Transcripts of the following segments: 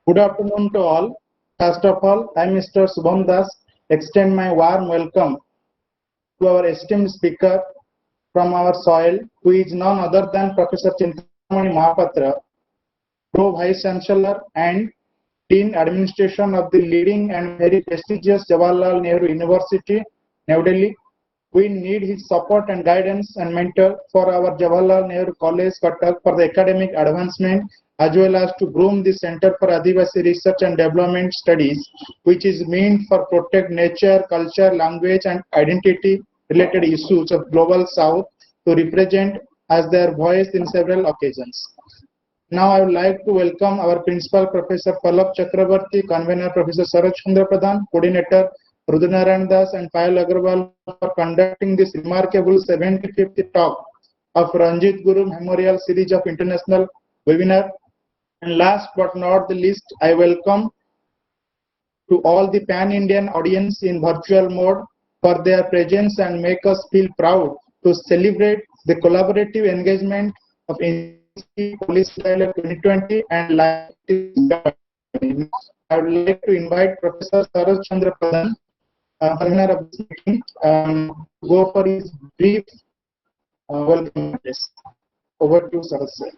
Good afternoon to all. First of all, I, Mr. Subham Das, extend my warm welcome to our esteemed speaker from our soil, who is none other than Professor Chintamani Mahapatra, Pro Vice Chancellor and Dean Administration of the leading and very prestigious Jawaharlal Nehru University, New Delhi. We need his support and guidance and mentor for our Jawaharlal Nehru College, Cuttack, for the academic advancement, as well as to groom the Center for Adivasi Research and Development Studies, which is meant for protect nature, culture, language, and identity related issues of Global South to represent as their voice in several occasions. Now I would like to welcome our Principal Professor Pallab Chakrabarty, Convener Professor Saroj Chandra Pradhan, Coordinator Rudunarayan Das and Payal Agarwal for conducting this remarkable 75th talk of Ranjit Guru Memorial Series of International Webinar. And last but not the least, I welcome to all the pan-Indian audience in virtual mode for their presence and make us feel proud to celebrate the collaborative engagement of Policy Dialogue 2020 and live. I would like to invite Professor Saroj Chandra Pradhan, convener of this meeting, go for his brief welcome address. Over to Saroj sir.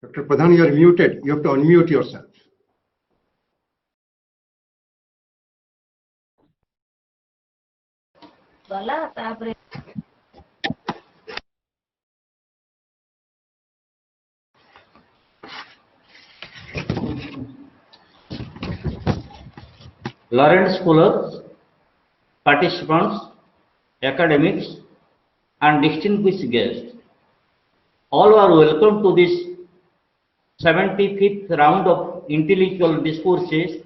Dr. Pradhan, you are muted. You have to unmute yourself. Learned scholars, participants, academics, and distinguished guests, all are welcome to this 75th round of intellectual discourses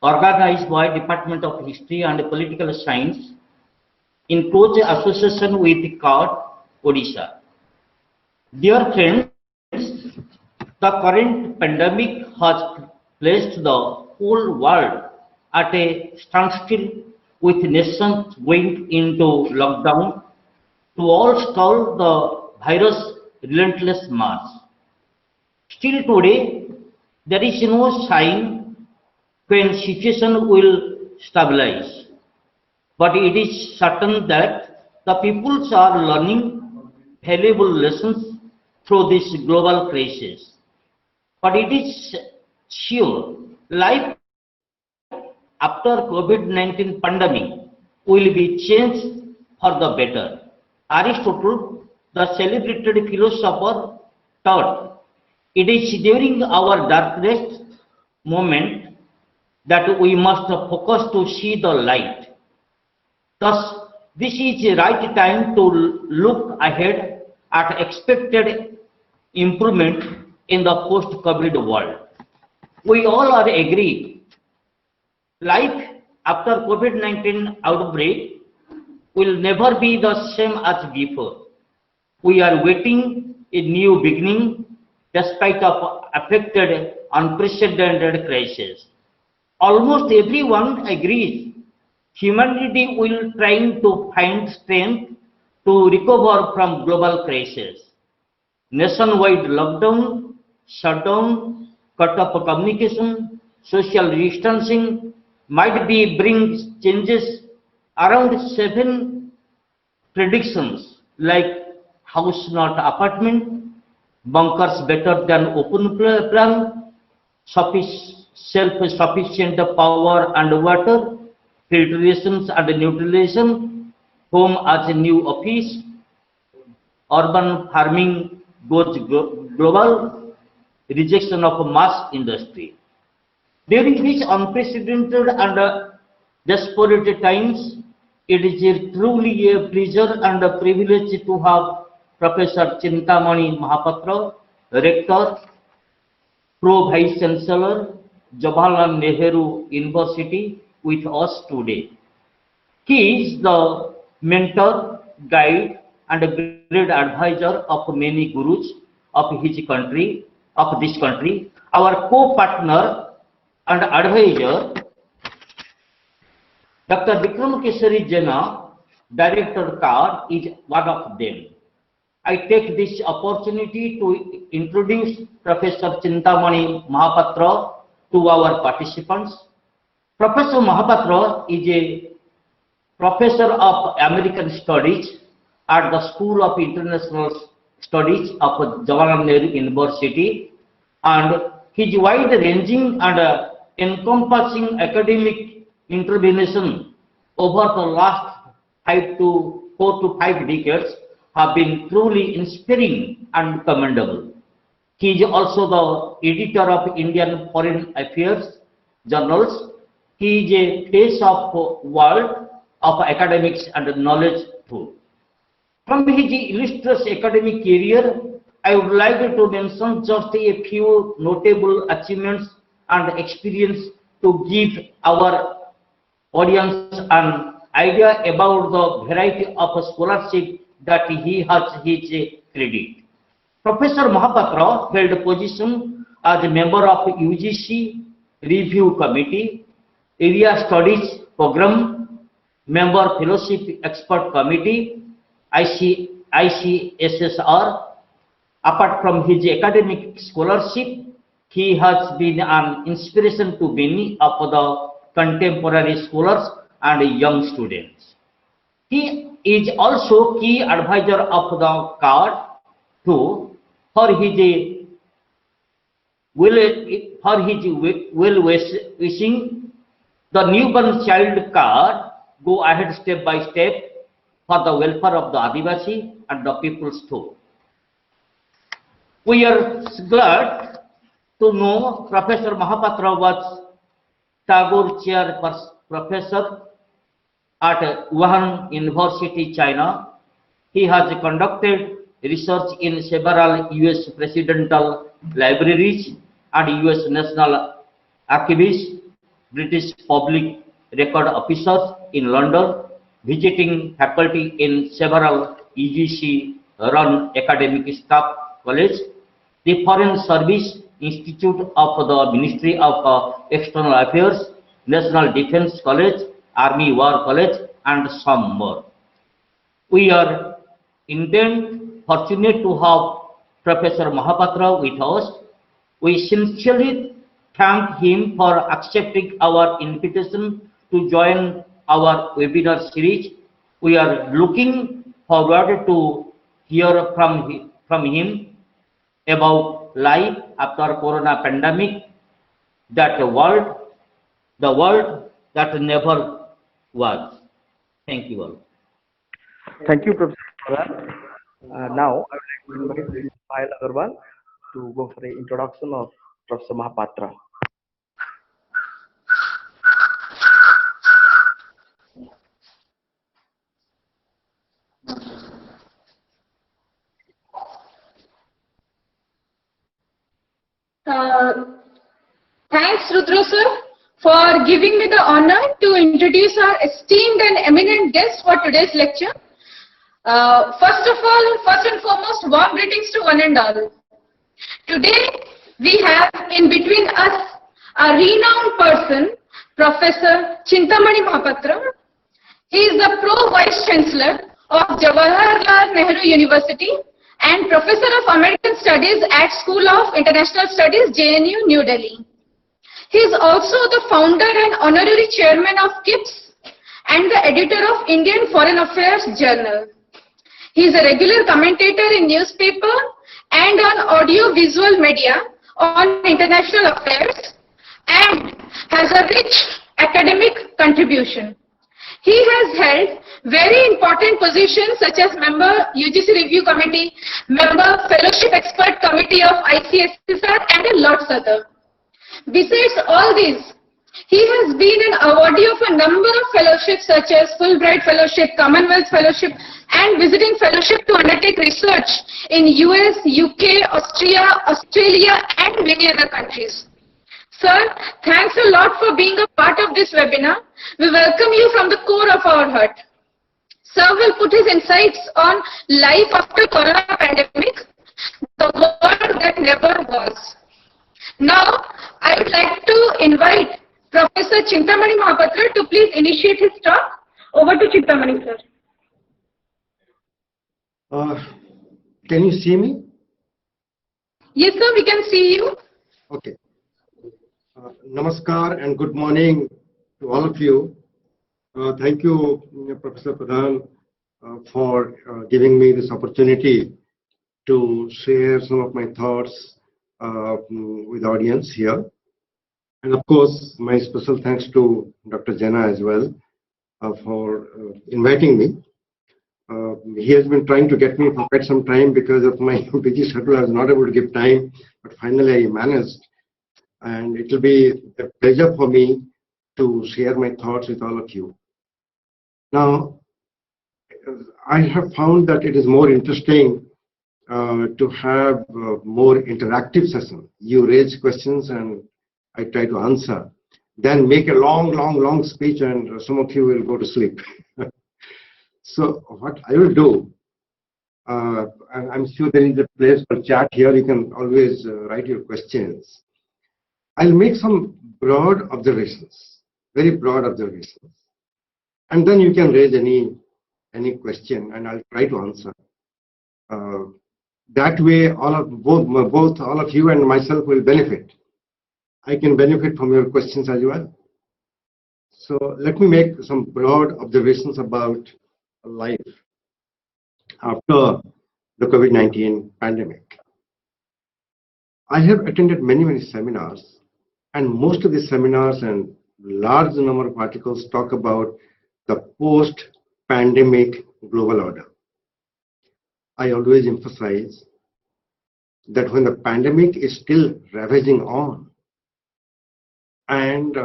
organized by Department of History and Political Science in close association with CARD, Odisha. Dear friends, the current pandemic has placed the whole world at a standstill, with nations going into lockdown to all stall the virus' relentless march. Still today, there is no sign when situation will stabilize, but it is certain that the peoples are learning valuable lessons through this global crisis. But it is sure life after COVID-19 pandemic will be changed for the better. Aristotle, the celebrated philosopher, taught, it is during our darkest moment that we must focus to see the light. Thus, this is the right time to look ahead at expected improvement in the post-COVID world. We all are agreed, life after COVID-19 outbreak will never be the same as before. We are waiting a new beginning despite of affected unprecedented crisis. Almost everyone agrees humanity will try to find strength to recover from global crisis. Nationwide lockdown, shutdown, cut off communication, social distancing might be bring changes. Around 7 predictions like house not apartment, bunkers better than open plan, self-sufficient power and water, filtrations and nutrition, home as a new office, urban farming goes global, rejection of mass industry. During these unprecedented and desperate times, it is truly a pleasure and a privilege to have Professor Chintamani Mahapatra, Rector, Pro Vice Chancellor, Jawaharlal Nehru University with us today. He is the mentor, guide and a great advisor of many gurus of his country, of this country. Our co-partner and advisor, Dr. Vikram Kesari Jena, Director CARD, is one of them. I take this opportunity to introduce Professor Chintamani Mahapatra to our participants. Professor Mahapatra is a Professor of American Studies at the School of International Studies of Jawaharlal Nehru University, and his wide-ranging and encompassing academic intervention over the last 4 to 5 decades have been truly inspiring and commendable. He is also the editor of Indian Foreign Affairs journals. He is a face of world of academics and knowledge too. From his illustrious academic career, I would like to mention just a few notable achievements and experience to give our audience an idea about the variety of scholarship that he has his credit. Professor Mahapatra held a position as a member of UGC Review Committee, Area Studies Program, Member Fellowship Expert Committee, ICSSR. Apart from his academic scholarship, he has been an inspiration to many of the contemporary scholars and young students. He is also key advisor of the CARD too, for his well-wishing. The newborn child CARD go ahead step by step for the welfare of the Adivasi and the peoples too. We are glad to know Professor Mahapatra was Tagore Chair Professor at Wuhan University, China. He has conducted research in several US presidential libraries and US National Archives, British Public Record Officers in London, visiting faculty in several UGC-run academic staff colleges, the Foreign Service Institute of the Ministry of External Affairs, National Defense College, Army War College, and some more. We are indeed fortunate to have Professor Mahapatra with us. We sincerely thank him for accepting our invitation to join our webinar series. We are looking forward to hear from him about life after Corona pandemic, the world that never was. Thank you all. Thank you, Professor, for that. Now, I would like to invite Payal Agarwal to go for the introduction of Professor Mahapatra. Thanks, Rudra sir, for giving me the honor to introduce our esteemed and eminent guest for today's lecture. First and foremost, warm greetings to one and all. Today, we have in between us a renowned person, Professor Chintamani Mahapatra. He is the Pro Vice Chancellor of Jawaharlal Nehru University and Professor of American Studies at School of International Studies, JNU, New Delhi. He is also the founder and honorary chairman of KIPS and the editor of Indian Foreign Affairs Journal. He is a regular commentator in newspaper and on audio-visual media on international affairs and has a rich academic contribution. He has held very important positions such as member UGC Review Committee, member Fellowship Expert Committee of ICSSR and lots other. Besides all these, he has been an awardee of a number of fellowships such as Fulbright Fellowship, Commonwealth Fellowship and Visiting Fellowship to undertake research in US, UK, Austria, Australia and many other countries. Sir, thanks a lot for being a part of this webinar. We welcome you from the core of our heart. Sir will put his insights on life after corona pandemic, the world that never was. Now, I would like to invite Professor Chintamani Mahapatra to please initiate his talk. Over to Chintamani, sir. Can you see me? Yes, sir, we can see you. Okay. Namaskar and good morning to all of you. Thank you, Professor Pradhan, for giving me this opportunity to share some of my thoughts with the audience here. And of course, my special thanks to Dr. Jena as well for inviting me. He has been trying to get me for quite some time because of my busy schedule. I was not able to give time, but finally I managed. And it will be a pleasure for me to share my thoughts with all of you. Now, I have found that it is more interesting to have more interactive session. You raise questions and I try to answer. Then make a long speech and some of you will go to sleep. So what I will do, and I'm sure there is a place for chat here. You can always write your questions. I'll make some broad observations, very broad observations. And then you can raise any question and I'll try to answer. That way both all of you and myself will benefit. I can benefit from your questions as well. So let me make some broad observations about life after the COVID-19 pandemic. I have attended many seminars, and most of the seminars and large number of articles talk about the post-pandemic global order. I always emphasize that when the pandemic is still ravaging on, and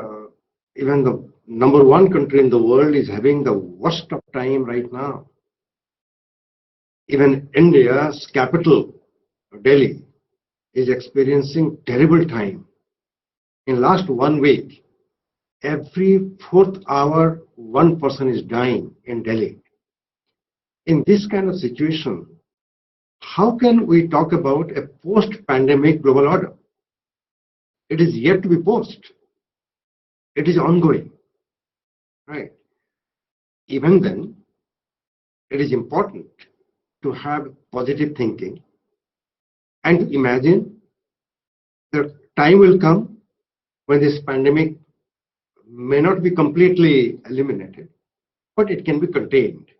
even the #1 country in the world is having the worst of time right now. Even India's capital, Delhi, is experiencing terrible time. In last 1 week, every 4th hour, one person is dying in Delhi. In this kind of situation, how can we talk about a post-pandemic global order? It is yet to be post. It is ongoing, right? Even then, it is important to have positive thinking and to imagine that time will come when this pandemic may not be completely eliminated, but it can be contained.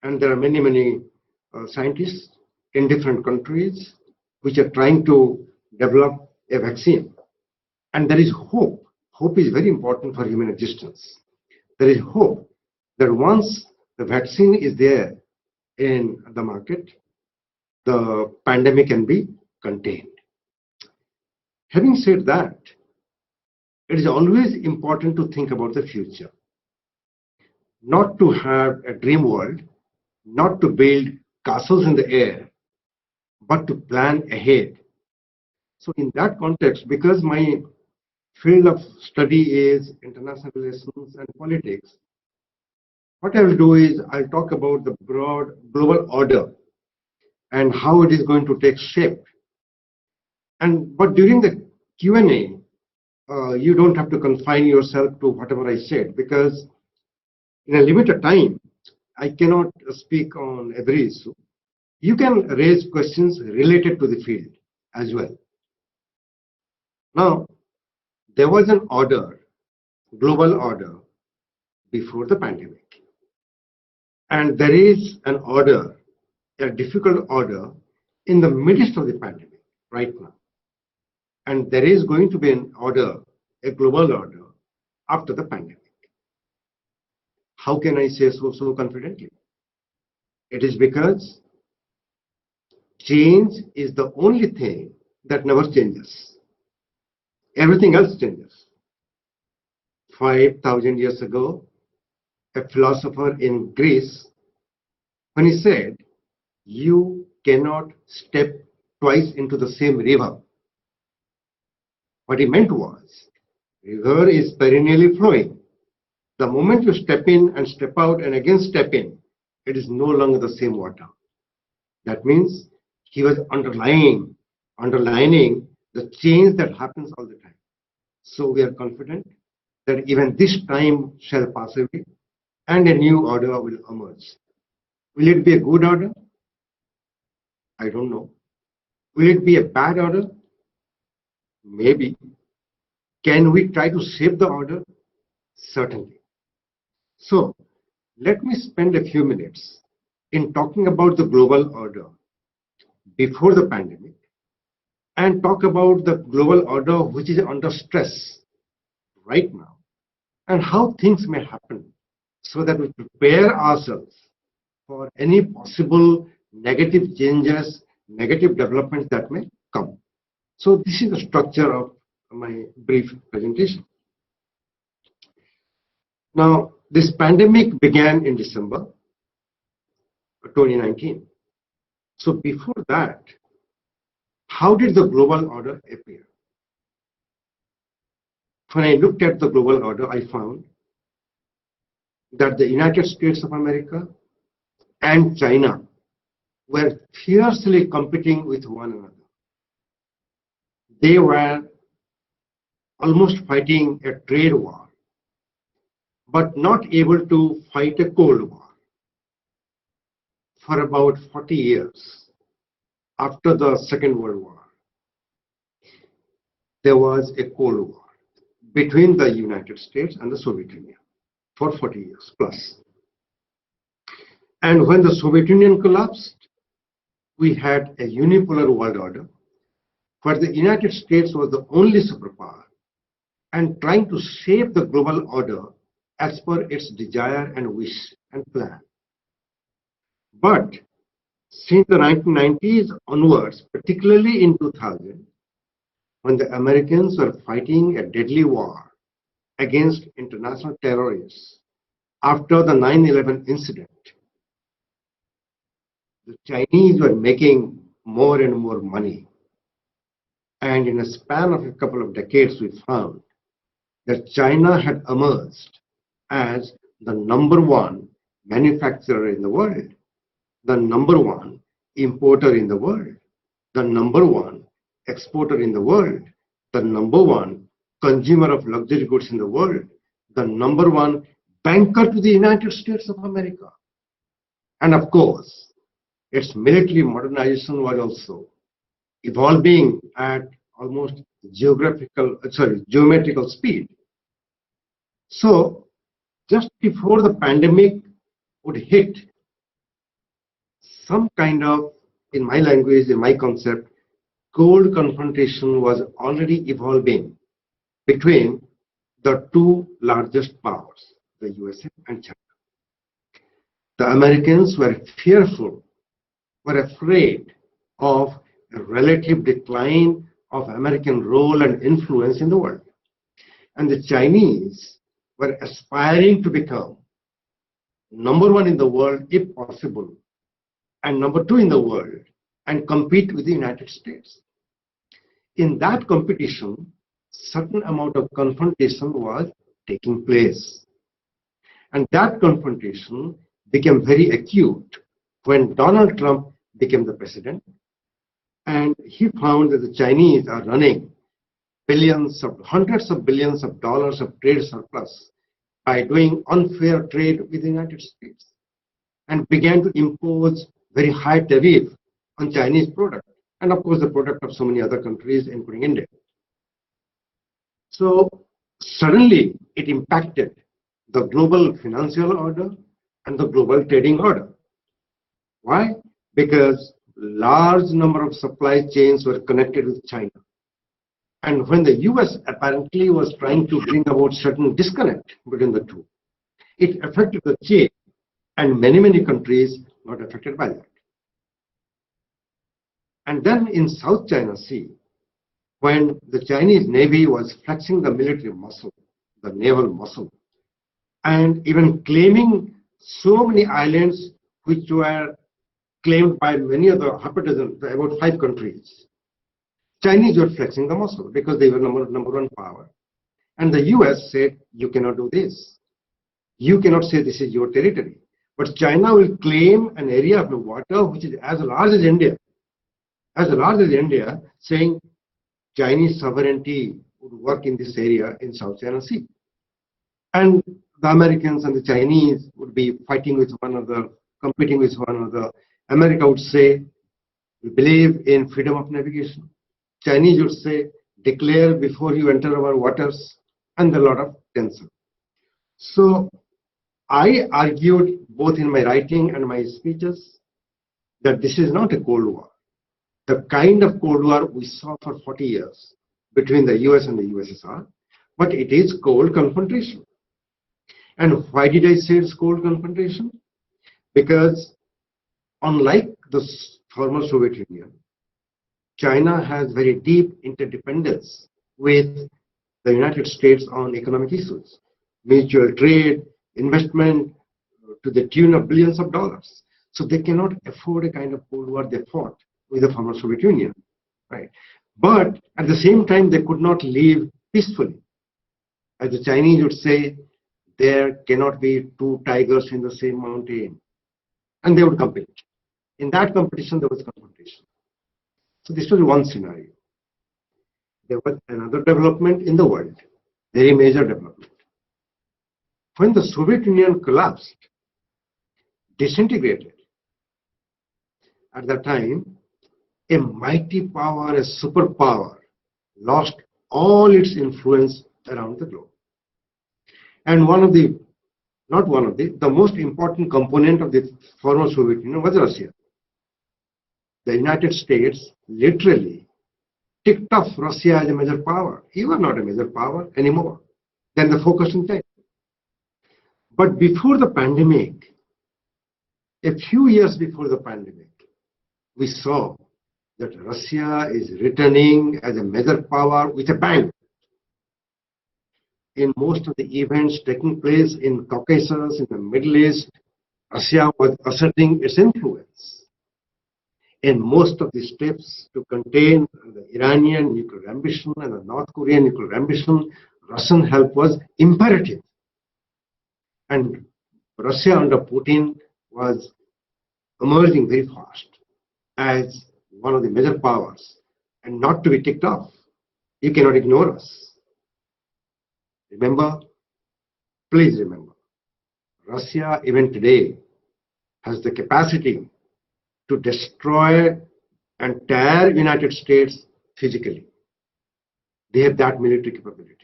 And there are many scientists in different countries which are trying to develop a vaccine. And there is hope. Hope is very important for human existence. There is hope that once the vaccine is there in the market, the pandemic can be contained. Having said that, it is always important to think about the future. Not to have a dream world, not to build castles in the air, but to plan ahead. So in that context, because my field of study is international relations and politics, what I will do is I'll talk about the broad global order and how it is going to take shape. But during the Q&A, you don't have to confine yourself to whatever I said, because in a limited time, I cannot speak on every issue. You can raise questions related to the field as well. Now, there was an order, global order, before the pandemic. And there is an order, a difficult order, in the midst of the pandemic right now. And there is going to be an order, a global order, after the pandemic. How can I say so confidently? It is because change is the only thing that never changes. Everything else changes. 5,000 years ago, a philosopher in Greece, when he said, you cannot step twice into the same river. What he meant was, river is perennially flowing. The moment you step in and step out and again step in, it is no longer the same water. That means he was underlining the change that happens all the time. So we are confident that even this time shall pass away and a new order will emerge. Will it be a good order? I don't know. Will it be a bad order? Maybe. Can we try to save the order? Certainly. So let me spend a few minutes in talking about the global order before the pandemic and talk about the global order which is under stress right now and how things may happen so that we prepare ourselves for any possible negative changes, negative developments that may come. So this is the structure of my brief presentation. Now, this pandemic began in December 2019. So before that, how did the global order appear? When I looked at the global order, I found that the United States of America and China were fiercely competing with one another. They were almost fighting a trade war, but not able to fight a Cold War. For about 40 years after the Second World War, there was a Cold War between the United States and the Soviet Union for 40 years plus. And when the Soviet Union collapsed, we had a unipolar world order where the United States was the only superpower and trying to shape the global order as per its desire and wish and plan. But since the 1990s onwards, particularly in 2000, when the Americans were fighting a deadly war against international terrorists after the 9/11 incident, the Chinese were making more and more money. And in a span of a couple of decades, we found that China had emerged as the #1 manufacturer in the world, the #1 importer in the world, the #1 exporter in the world, the #1 consumer of luxury goods in the world, the #1 banker to the United States of America. And of course, its military modernization was also evolving at almost geometrical speed. So just before the pandemic would hit, some kind of, in my language, in my concept, cold confrontation was already evolving between the two largest powers, the USA and China. The Americans were fearful, were afraid of a relative decline of American role and influence in the world. And the Chinese were aspiring to become #1 in the world, if possible, and #2 in the world, and compete with the United States. In that competition, certain amount of confrontation was taking place. And that confrontation became very acute when Donald Trump became the president. And he found that the Chinese are running hundreds of billions of dollars of trade surplus by doing unfair trade with the United States, and began to impose very high tariff on Chinese product, and of course the product of so many other countries, including India. So suddenly it impacted the global financial order and the global trading order. Why? Because large number of supply chains were connected with China. And when the US apparently was trying to bring about certain disconnect between the two, it affected the chain, and many countries got affected by that. And then in South China Sea, when the Chinese Navy was flexing the military muscle, the naval muscle, and even claiming so many islands which were claimed by many other, about 5 countries, Chinese were flexing the muscle because they were #1 power. And the US said, you cannot do this. you cannot say this is your territory. But China will claim an area of the water which is as large as India, saying Chinese sovereignty would work in this area in South China Sea. And the Americans and the Chinese would be fighting with one another, competing with one another. America would say, we believe in freedom of navigation. Chinese would say, declare before you enter our waters, and a lot of tension. So I argued both in my writing and my speeches that this is not a Cold War. The kind of Cold War we saw for 40 years between the US and the USSR, but it is cold confrontation. And why did I say it's cold confrontation? Because unlike the former Soviet Union, China has very deep interdependence with the United States on economic issues, mutual trade, investment to the tune of billions of dollars. So they cannot afford a kind of Cold War they fought with the former Soviet Union, right? But at the same time, they could not live peacefully. As the Chinese would say, there cannot be two tigers in the same mountain. And they would compete. In that competition, there was confrontation. So this was one scenario. There was another development in the world, very major development. When the Soviet Union collapsed, disintegrated, at that time, a mighty power, a superpower, lost all its influence around the globe. And the most important component of the former Soviet Union was Russia. The United States literally ticked off Russia as a major power. You are not a major power anymore. Then the focus in China. But before the pandemic, a few years before the pandemic, we saw that Russia is returning as a major power with a bang. In most of the events taking place in Caucasus, in the Middle East, Russia was asserting its influence. In most of the steps to contain the Iranian nuclear ambition and the North Korean nuclear ambition, Russian help was imperative. And Russia under Putin was emerging very fast as one of the major powers and not to be ticked off. You cannot ignore us. Remember, please remember, Russia even today has the capacity to destroy entire United States physically. They have that military capability.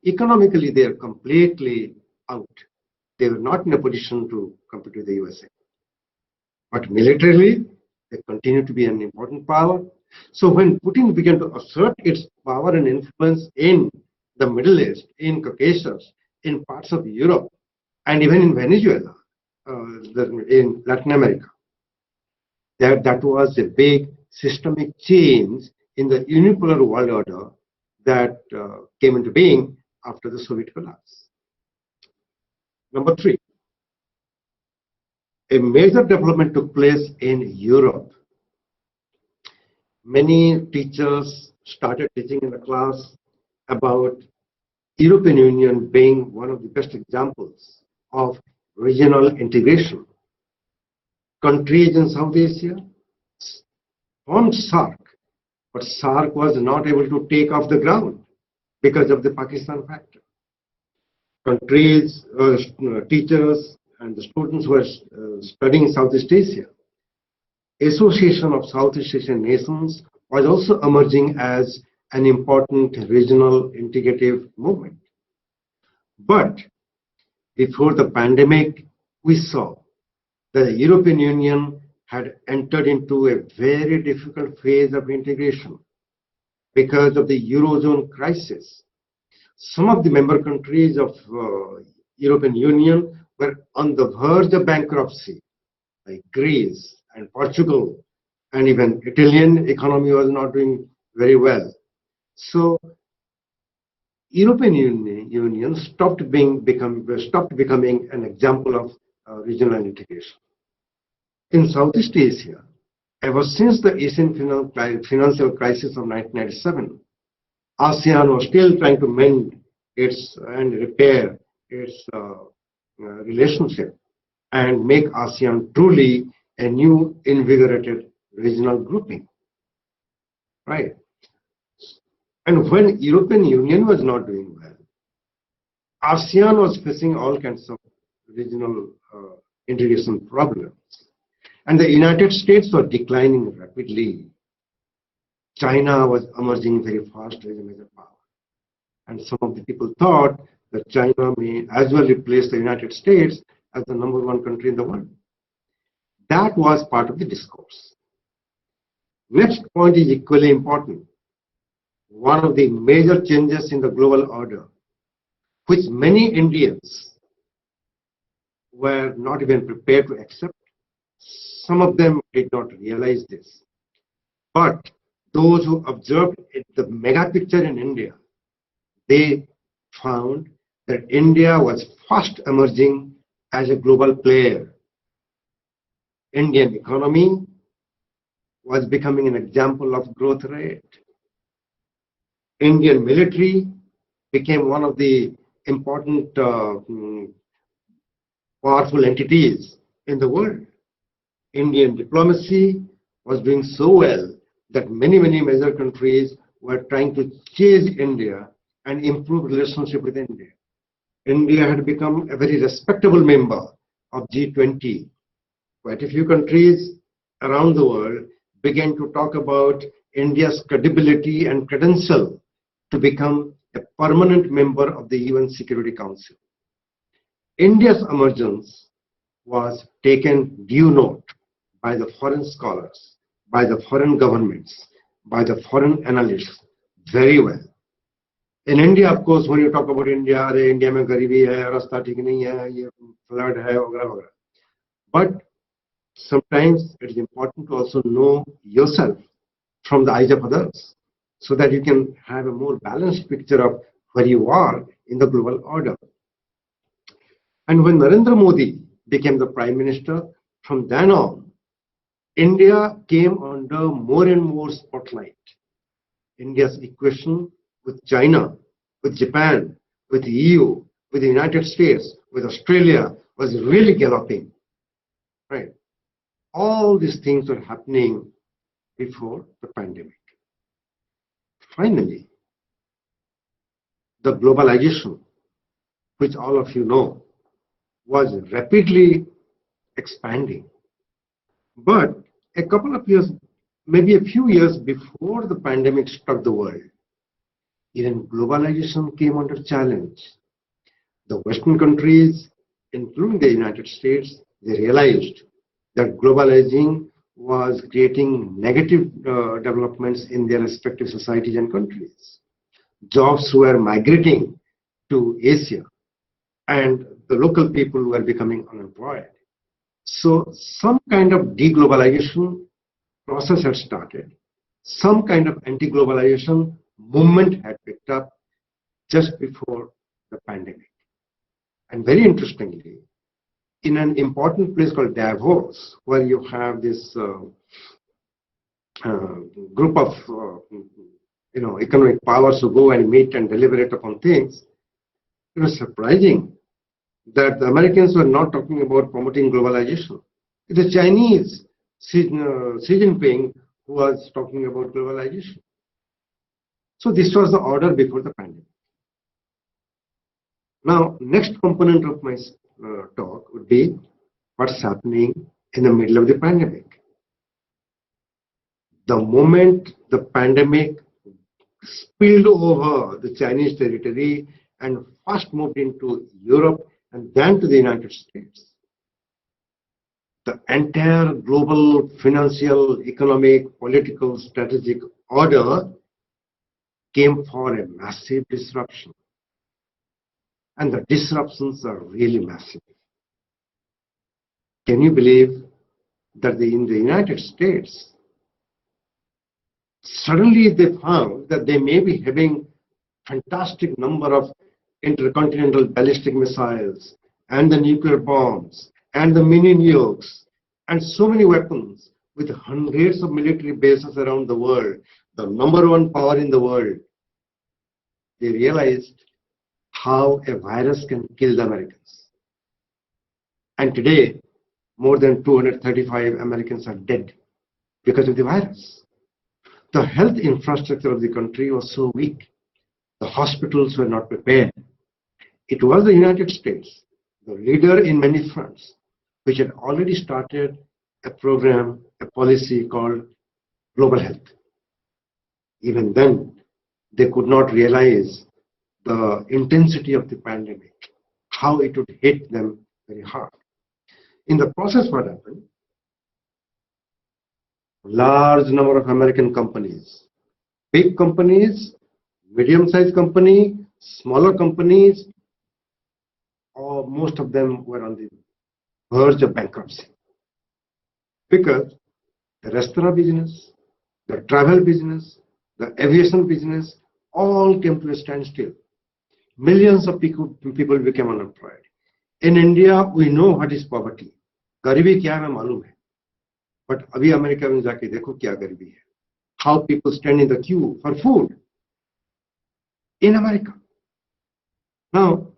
Economically, they are completely out. They were not in a position to compete with the USA. But militarily, they continue to be an important power. So when Putin began to assert its power and influence in the Middle East, in Caucasus, in parts of Europe, and even in Venezuela, in Latin America, that was a big systemic change in the unipolar world order that came into being after the Soviet collapse. Number 3, a major development took place in Europe. Many teachers started teaching in the class about European Union being one of the best examples of regional integration. Countries in South Asia formed SAARC, but SAARC was not able to take off the ground because of the Pakistan factor. Countries, teachers and the students who were studying Southeast Asia, Association of Southeast Asian Nations was also emerging as an important regional integrative movement. But before the pandemic, we saw that the European Union had entered into a very difficult phase of integration because of the Eurozone crisis. Some of the member countries of European Union were on the verge of bankruptcy, like Greece and Portugal, and even Italian economy was not doing very well. So European Union stopped becoming an example of regional integration. In Southeast Asia, ever since the Asian financial crisis of 1997, ASEAN was still trying to mend its and repair its relationship and make ASEAN truly a new invigorated regional grouping, right? And when European Union was not doing well, ASEAN was facing all kinds of regional integration problems. And the United States were declining rapidly. China was emerging very fast as a major power. And some of the people thought that China may as well replace the United States as the #1 country in the world. That was part of the discourse. Next point is equally important. One of the major changes in the global order, which many Indians were not even prepared to accept. Some of them did not realize this. But those who observed the mega picture in India, they found that India was fast emerging as a global player. Indian economy was becoming an example of growth rate. Indian military became one of the important powerful entities in the world. Indian diplomacy was doing so well that many major countries were trying to chase India and improve relationship with India. India had become a very respectable member of G20. Quite a few countries around the world began to talk about India's credibility and credential to become a permanent member of the UN Security Council. India's emergence was taken due note by the foreign scholars, by the foreign governments, by the foreign analysts very well. In India, of course, when you talk about India, India mein garibi hai, rasta theek nahi hai, ye flood hai, वगैरह वगैरह. But sometimes it is important to also know yourself from the eyes of others, so that you can have a more balanced picture of where you are in the global order. And when Narendra Modi became the Prime Minister, from then on, India came under more and more spotlight. India's equation with China, with Japan, with the EU, with the United States, with Australia was really galloping. Right? All these things were happening before the pandemic. Finally, the globalization, which all of you know, was rapidly expanding. But a couple of years, maybe a few years before the pandemic struck the world, even globalization came under challenge. The Western countries, including the United States, they realized that globalizing was creating negative developments in their respective societies and countries. Jobs were migrating to Asia, and the local people were becoming unemployed. So some kind of deglobalization process had started. Some kind of anti-globalization movement had picked up just before the pandemic. And very interestingly, in an important place called Davos, where you have this group of economic powers who go and meet and deliberate upon things, it was surprising that the Americans were not talking about promoting globalization. It was Chinese Xi Jinping who was talking about globalization. So this was the order before the pandemic. Now, next component of my talk would be what's happening in the middle of the pandemic. The moment the pandemic spilled over the Chinese territory and first moved into Europe and then to the United States, the entire global financial, economic, political, strategic order came for a massive disruption. And the disruptions are really massive. Can you believe that in the United States, suddenly they found that they may be having fantastic number of intercontinental ballistic missiles and the nuclear bombs and the mini nukes and so many weapons with hundreds of military bases around the world, the #1 power in the world. They realized how a virus can kill the Americans. And today, more than 235 Americans are dead because of the virus. The health infrastructure of the country was so weak. The hospitals were not prepared. It was the United States, the leader in many fronts, which had already started a program, a policy called Global Health. Even then, they could not realize the intensity of the pandemic, how it would hit them very hard. In the process, what happened? Large number of American companies, big companies, medium-sized company, smaller companies, or most of them were on the verge of bankruptcy. Because the restaurant business, the travel business, the aviation business, all came to a standstill. Millions of people became unemployed. In India, we know what is poverty. Garibi kya hai malum hai. But abhi America mein jaake dekho kya garibi hai. How people stand in the queue for food in America. Now,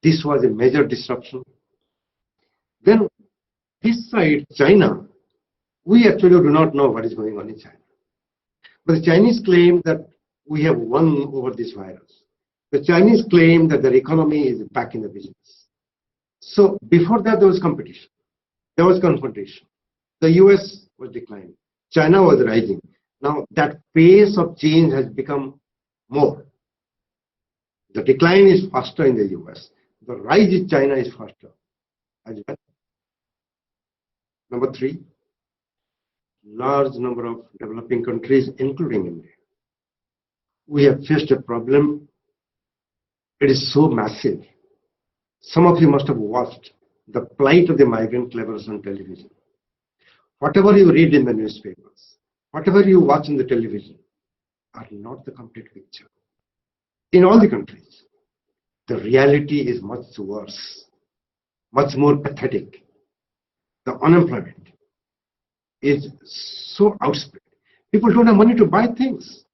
this was a major disruption. Then this side, China, we actually do not know what is going on in China. But the Chinese claim that we have won over this virus. The Chinese claim that their economy is back in the business. So before that, there was competition. There was confrontation. The US was declining. China was rising. Now that pace of change has become more. The decline is faster in the US. The rise in China is faster as well. Number 3, large number of developing countries, including India. We have faced a problem. It is so massive. Some of you must have watched the plight of the migrant laborers on television. Whatever you read in the newspapers, whatever you watch on the television, are not the complete picture. In all the countries, the reality is much worse, much more pathetic. The unemployment is so outspread. People don't have money to buy things.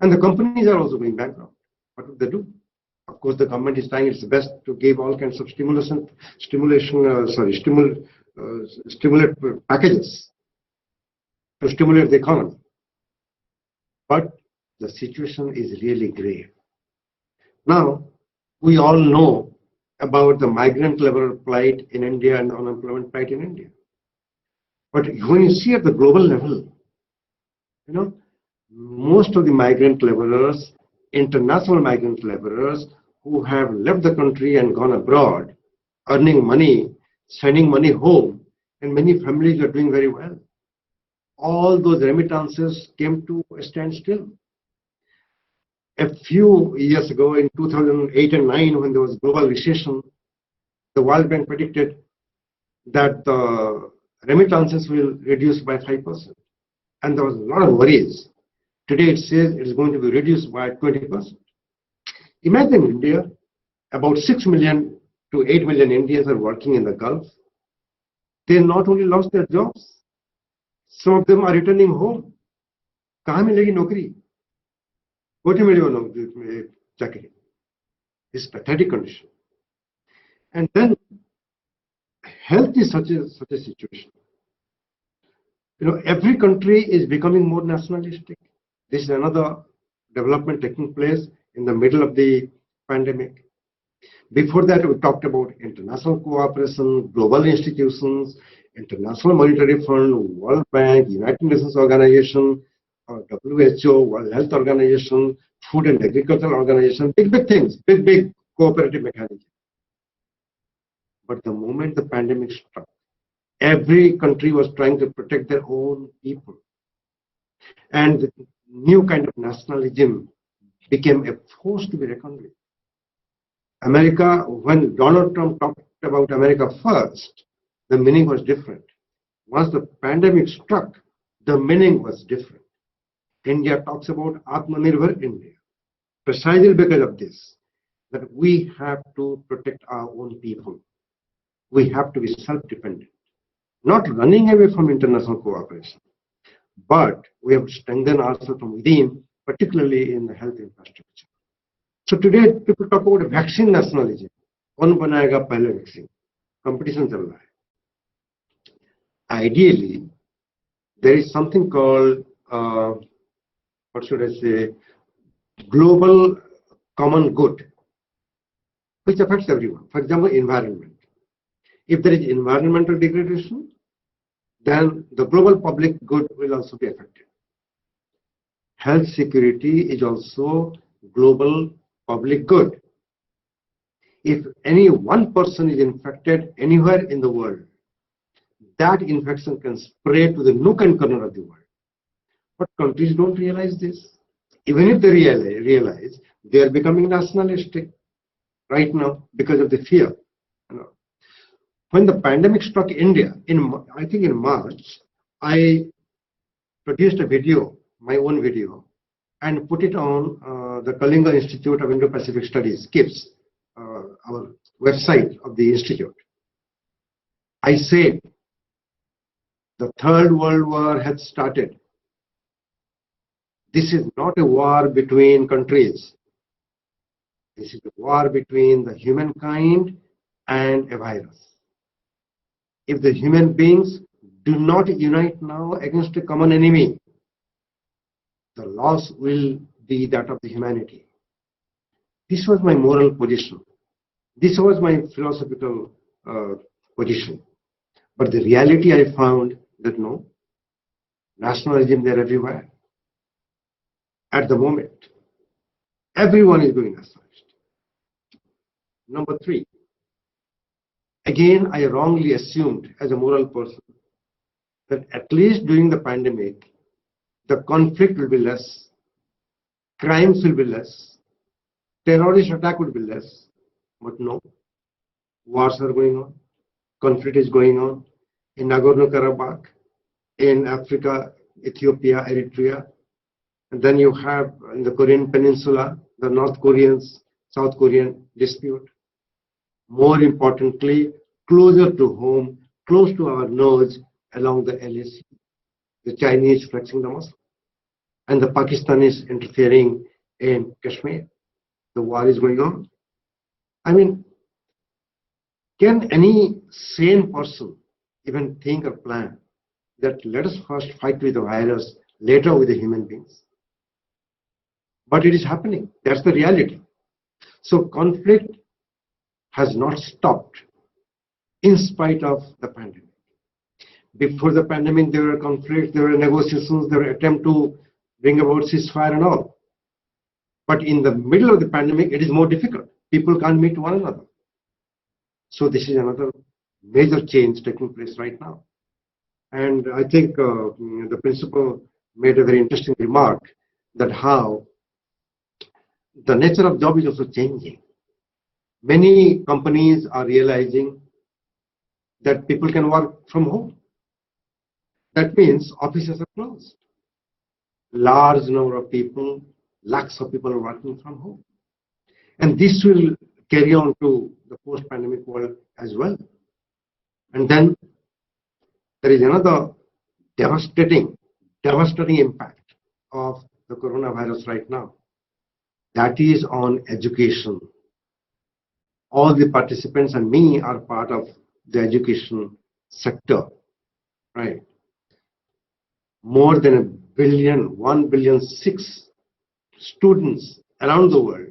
And the companies are also going bankrupt. What would they do? Of course, the government is trying its best to give all kinds of stimulate packages to stimulate the economy. But the situation is really grave. Now, we all know about the migrant laborer plight in India and unemployment plight in India. But when you see at the global level, most of the migrant laborers, international migrant laborers who have left the country and gone abroad, earning money, sending money home, and many families are doing very well. All those remittances came to a standstill. A few years ago, in 2008 and 9, when there was global recession, the World Bank predicted that the remittances will reduce by 5%. And there was a lot of worries. Today it says it is going to be reduced by 20%. Imagine India, about 6 million to 8 million Indians are working in the Gulf. They not only lost their jobs, some of them are returning home. Kahan milegi naukri? Koti milegi chakri. It's a pathetic condition. And then health is such a situation. Every country is becoming more nationalistic. This is another development taking place in the middle of the pandemic. Before that, we talked about international cooperation, global institutions, International Monetary Fund, World Bank, United Nations Organization, WHO, World Health Organization, Food and Agricultural Organization, big things, big cooperative mechanisms. But the moment the pandemic struck, every country was trying to protect their own people. And the new kind of nationalism became a force to be reckoned with. America, when Donald Trump talked about America first, the meaning was different. Once the pandemic struck, the meaning was different. India talks about Atmanirbhar India, precisely because of this, that we have to protect our own people. We have to be self-dependent, not running away from international cooperation, but we have to strengthen ourselves from within, particularly in the health infrastructure. So today, people talk about vaccine nationalism. Kaun banayega pehle vaccine? Competition चल रहा है. Ideally, there is something called what should I say, global common good, which affects everyone. For example, environment. If there is environmental degradation, then the global public good will also be affected. Health security is also global public good. If any one person is infected anywhere in the world, that infection can spread to the nook and corner of the world. But countries don't realize this. Even if they realize, they are becoming nationalistic right now because of the fear. When the pandemic struck India, I think in March, I produced a video, my own video, and put it on the Kalinga Institute of Indo-Pacific Studies, KIPS, our website of the institute. I said, the Third World War has started. This is not a war between countries. This is a war between the humankind and a virus. If the human beings do not unite now against a common enemy, the loss will be that of the humanity. This was my moral position. This was my philosophical position. But the reality I found that no, nationalism there everywhere. At the moment, everyone is going nationalist. Number 3, again, I wrongly assumed as a moral person that at least during the pandemic, the conflict will be less, crimes will be less, terrorist attack will be less. But no, wars are going on, conflict is going on in Nagorno-Karabakh, in Africa, Ethiopia, Eritrea. And then you have in the Korean Peninsula, the North Koreans, South Korean dispute. More importantly, closer to home, close to our nose, along the LAC, the Chinese flexing the muscle, and the Pakistanis interfering in Kashmir. The war is going on. I mean, can any sane person even think or plan that let us first fight with the virus, later with the human beings? But it is happening. That's the reality. So conflict has not stopped in spite of the pandemic. Before the pandemic, there were conflicts, there were negotiations, there were attempts to bring about ceasefire and all. But in the middle of the pandemic, it is more difficult. People can't meet one another. So this is another major change taking place right now. And I think the principal made a very interesting remark that how the nature of job is also changing. Many companies are realizing that people can work from home. That means offices are closed. Large number of people, lakhs of people are working from home. And this will carry on to the post-pandemic world as well. And then there is another devastating impact of the coronavirus right now. That is on education. All the participants and me are part of the education sector, right? More than 1.6 billion students around the world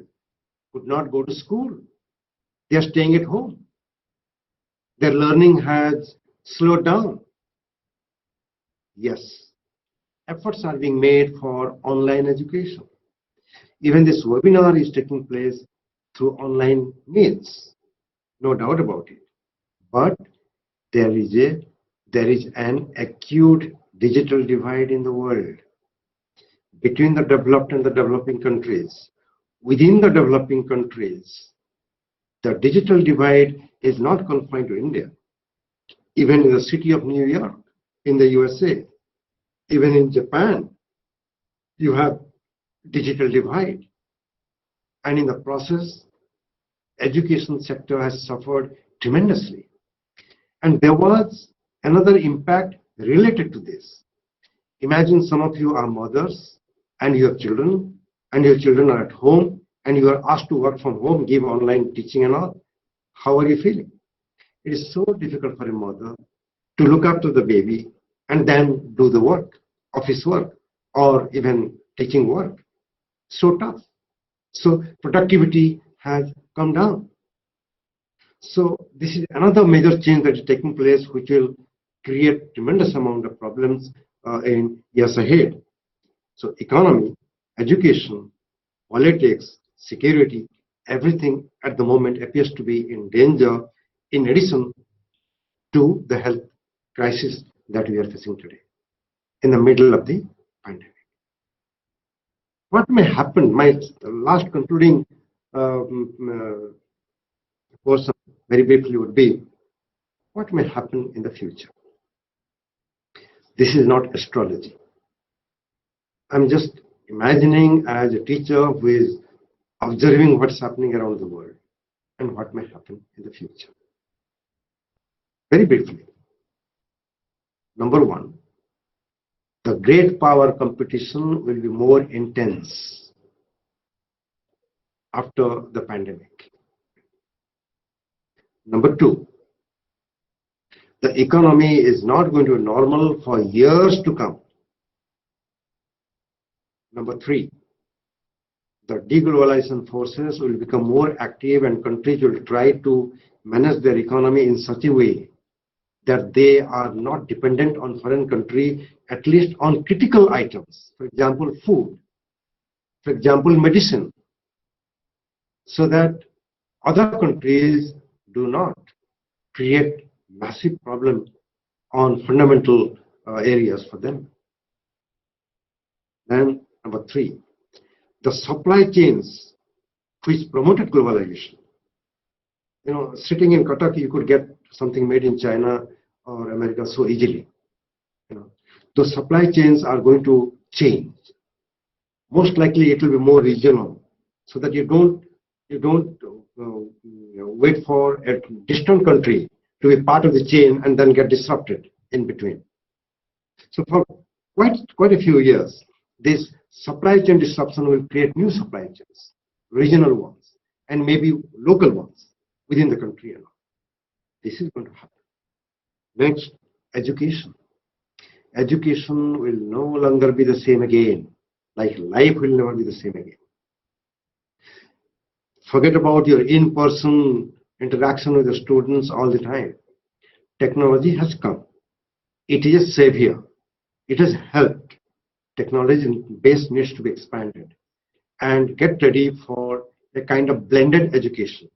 could not go to school. They are staying at home. Their learning has slowed down. Yes, efforts are being made for online education. Even this webinar is taking place through online means, no doubt about it. But there is an acute digital divide in the world between the developed and the developing countries. Within the developing countries, the digital divide is not confined to India. Even in the city of New York, in the USA, even in Japan, you have digital divide. And in the process, education sector has suffered tremendously. And there was another impact related to this. Imagine some of you are mothers and you have children, and your children are at home, and you are asked to work from home, give online teaching and all. How are you feeling? it is so difficult for a mother to look after the baby and then do the work, office work, or even teaching work. So tough. So productivity has come down. So this is another major change that is taking place, which will create tremendous amount of problems in years ahead. So economy, education, politics, security, everything at the moment appears to be in danger, in addition to the health crisis that we are facing today in the middle of the pandemic. What may happen, my last concluding portion very briefly would be, what may happen in the future? This is not astrology. I'm just imagining as a teacher who is observing what's happening around the world and what may happen in the future. Very briefly. Number one, the great power competition will be more intense after the pandemic. Number two, the economy is not going to be normal for years to come. Number three, the deglobalization forces will become more active and countries will try to manage their economy in such a way that they are not dependent on foreign country, at least on critical items, for example, food, for example, medicine, so that other countries do not create massive problems on fundamental areas for them. Then number three, the supply chains which promoted globalization. You know, sitting in Qatar, you could get something made in China or America so easily. You know, those supply chains are going to change. Most likely, it will be more regional, so that you don't wait for a distant country to be part of the chain and then get disrupted in between. So for quite a few years, this supply chain disruption will create new supply chains, regional ones, and maybe local ones within the country and all. This is going to happen. Next, education. Education will no longer be the same again, like life will never be the same again. Forget about your in-person interaction with the students all the time. Technology has come. It is a savior. It has helped. Technology base needs to be expanded and get ready for a kind of blended education,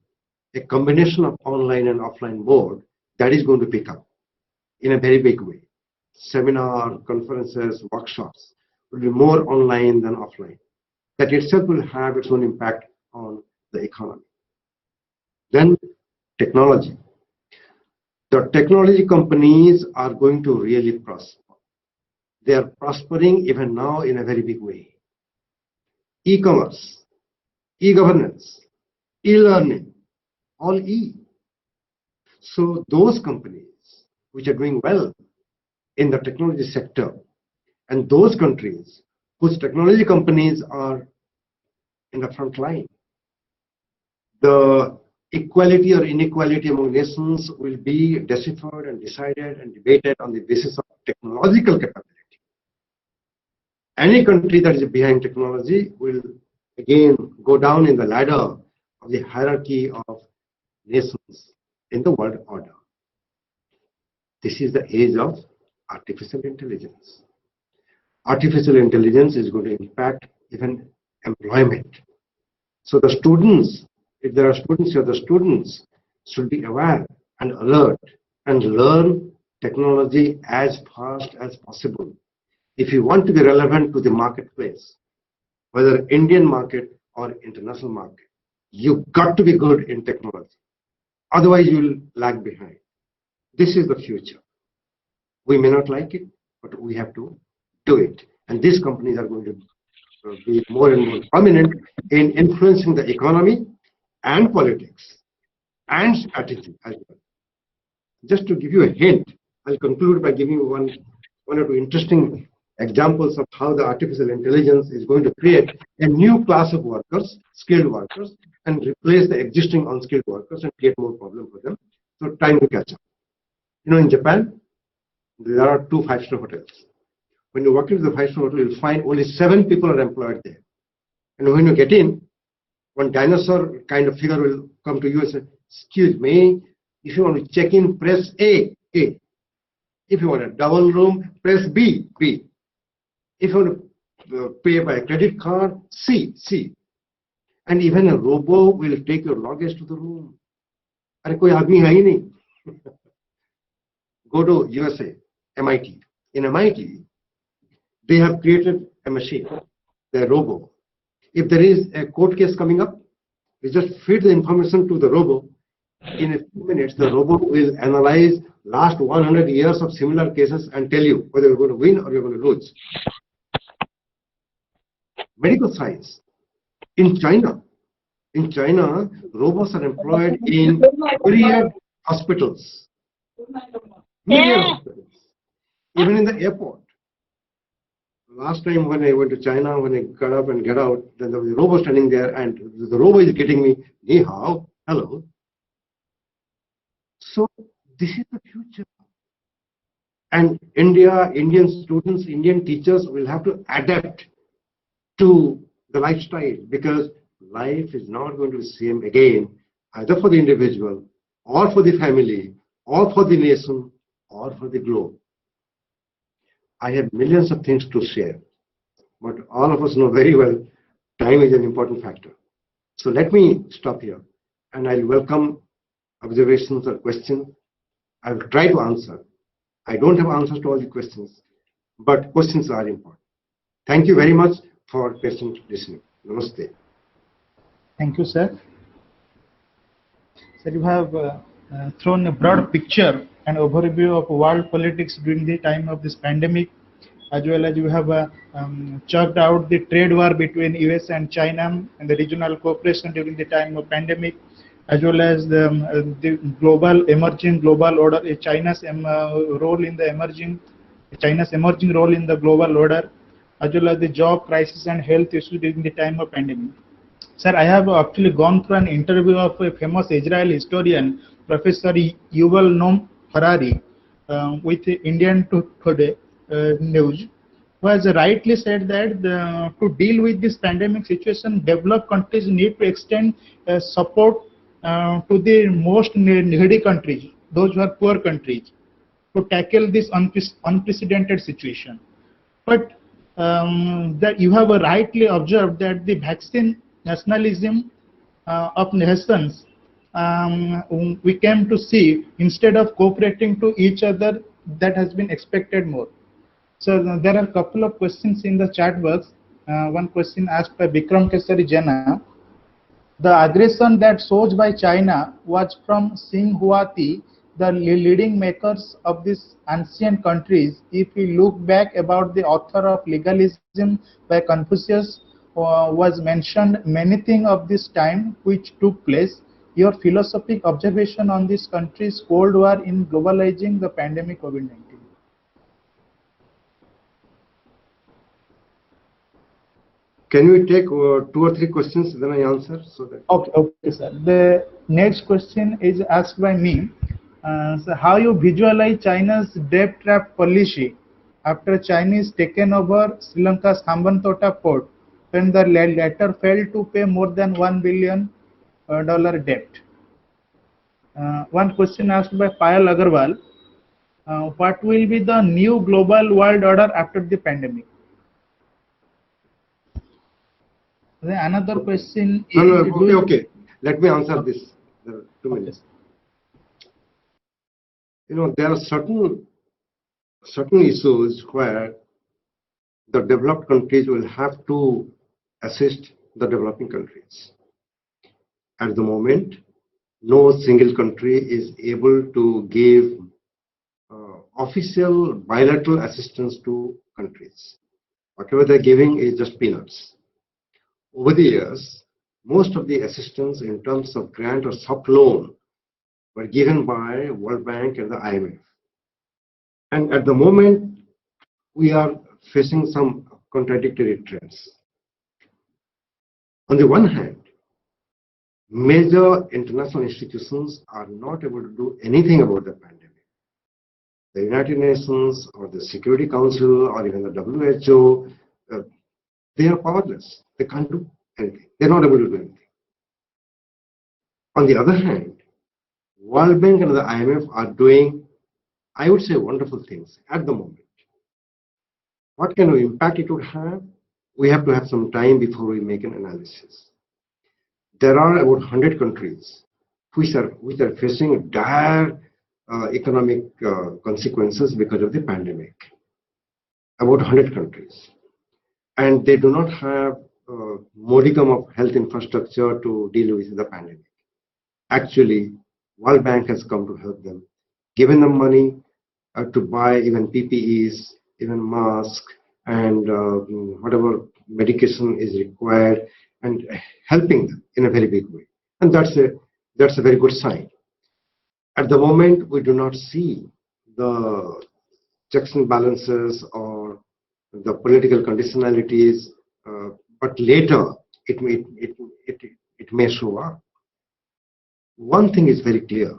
a combination of online and offline mode that is going to pick up in a very big way. Seminar, conferences, workshops will be more online than offline. That itself will have its own impact on the economy. Then technology. The technology companies are going to really prosper. They are prospering even now in a very big way. E-commerce, e-governance, e-learning, all E. So those companies which are doing well in the technology sector and those countries whose technology companies are in the front line, the equality or inequality among nations will be deciphered and decided and debated on the basis of technological capability. Any country that is behind technology will again go down in the ladder of the hierarchy of nations in the world order. This is the age of artificial intelligence. Artificial intelligence is going to impact even employment. So the students, if there are students here, the students should be aware and alert and learn technology as fast as possible. If you want to be relevant to the marketplace, whether Indian market or international market, you've got to be good in technology. Otherwise, you will lag behind. This is the future. We may not like it, but we have to do it. And these companies are going to be more and more prominent in influencing the economy and politics and strategy as well. Just to give you a hint, I'll conclude by giving you one or two interesting examples of how the artificial intelligence is going to create a new class of workers, skilled workers, and replace the existing unskilled workers and create more problem for them. So time to catch up. In Japan, there are 2 5-star hotels. When you walk into the 5-star hotel, you'll find only 7 people are employed there. And when you get in, one dinosaur kind of figure will come to you and say, "Excuse me, if you want to check in, press A, A. If you want a double room, press B, B. If you want to pay by credit card, C, C." And even a robo will take your luggage to the room. अरे कोई आदमी है ही नहीं. Go to USA, MIT. In MIT, they have created a machine, the robo. If there is a court case coming up, you just feed the information to the robo. In a few minutes, the robo will analyze last 100 years of similar cases and tell you whether you're going to win or you're going to lose. Medical science. In China, robots are employed in myriad hospitals. Myriad hospitals. Even in the airport. Last time when I went to China, when I got up and get out, then there was a robot standing there, and the robot is getting me, "Ni hao, hello." So this is the future. And Indian students, Indian teachers will have to adapt to the lifestyle, because life is not going to be the same again, either for the individual, or for the family, or for the nation, or for the globe. I have millions of things to share, but all of us know very well time is an important factor. So let me stop here, and I'll welcome observations or questions. I will try to answer. I don't have answers to all the questions, but questions are important. Thank you very much for patient listening. Namaste. Thank you, sir. Sir, you have thrown a broad picture and overview of world politics during the time of this pandemic, as well as you have chalked out the trade war between US and China and the regional cooperation during the time of pandemic, as well as the emerging global order, China's role in the China's emerging role in the global order, as well as the job crisis and health issues during the time of pandemic. Sir, I have actually gone through an interview of a famous Israeli historian, Professor Yuval Noam Harari, with Indian Today News, who has rightly said that to deal with this pandemic situation, developed countries need to extend support to the most needy countries, those who are poor countries, to tackle this unprecedented situation. But that you have rightly observed that the vaccine nationalism of nations we came to see, instead of cooperating to each other, that has been expected more. So there are a couple of questions in the chat box. One question asked by Bikram Kesari Jana. The aggression that sourced by China was from Xinhuati, the leading makers of these ancient countries. If we look back about the author of Legalism by Confucius, was mentioned many things of this time which took place. Your philosophic observation on this country's Cold War in globalizing the pandemic COVID-19. Can we take 2 or 3 questions, then I answer? So that Okay, sir. The next question is asked by me. So how you visualize China's debt trap policy after Chinese taken over Sri Lanka's Hambantota port, when the latter failed to pay more than $1 billion debt? One question asked by Payal Agarwal. What will be the new global world order after the pandemic? Then another question is... Okay. Let me answer this. 2 minutes. There are certain issues where the developed countries will have to assist the developing countries. At the moment, no single country is able to give official bilateral assistance to countries. Whatever they're giving is just peanuts. Over the years, most of the assistance in terms of grant or soft loan were given by World Bank and the IMF. And at the moment, we are facing some contradictory trends. On the one hand, major international institutions are not able to do anything about the pandemic. The United Nations or the Security Council or even the WHO, they are powerless. They can't do anything. They're not able to do anything. On the other hand, World Bank and the IMF are doing, I would say, wonderful things at the moment. What kind of impact it would have? We have to have some time before we make an analysis. There are about 100 countries which are facing dire economic consequences because of the pandemic. About 100 countries. And they do not have a modicum of health infrastructure to deal with the pandemic. Actually, World Bank has come to help them, given them money to buy even PPEs, even masks, and whatever medication is required, and helping them in a very big way. And that's a very good sign. At the moment, we do not see the checks and balances or the political conditionalities, but later it may show up. One thing is very clear,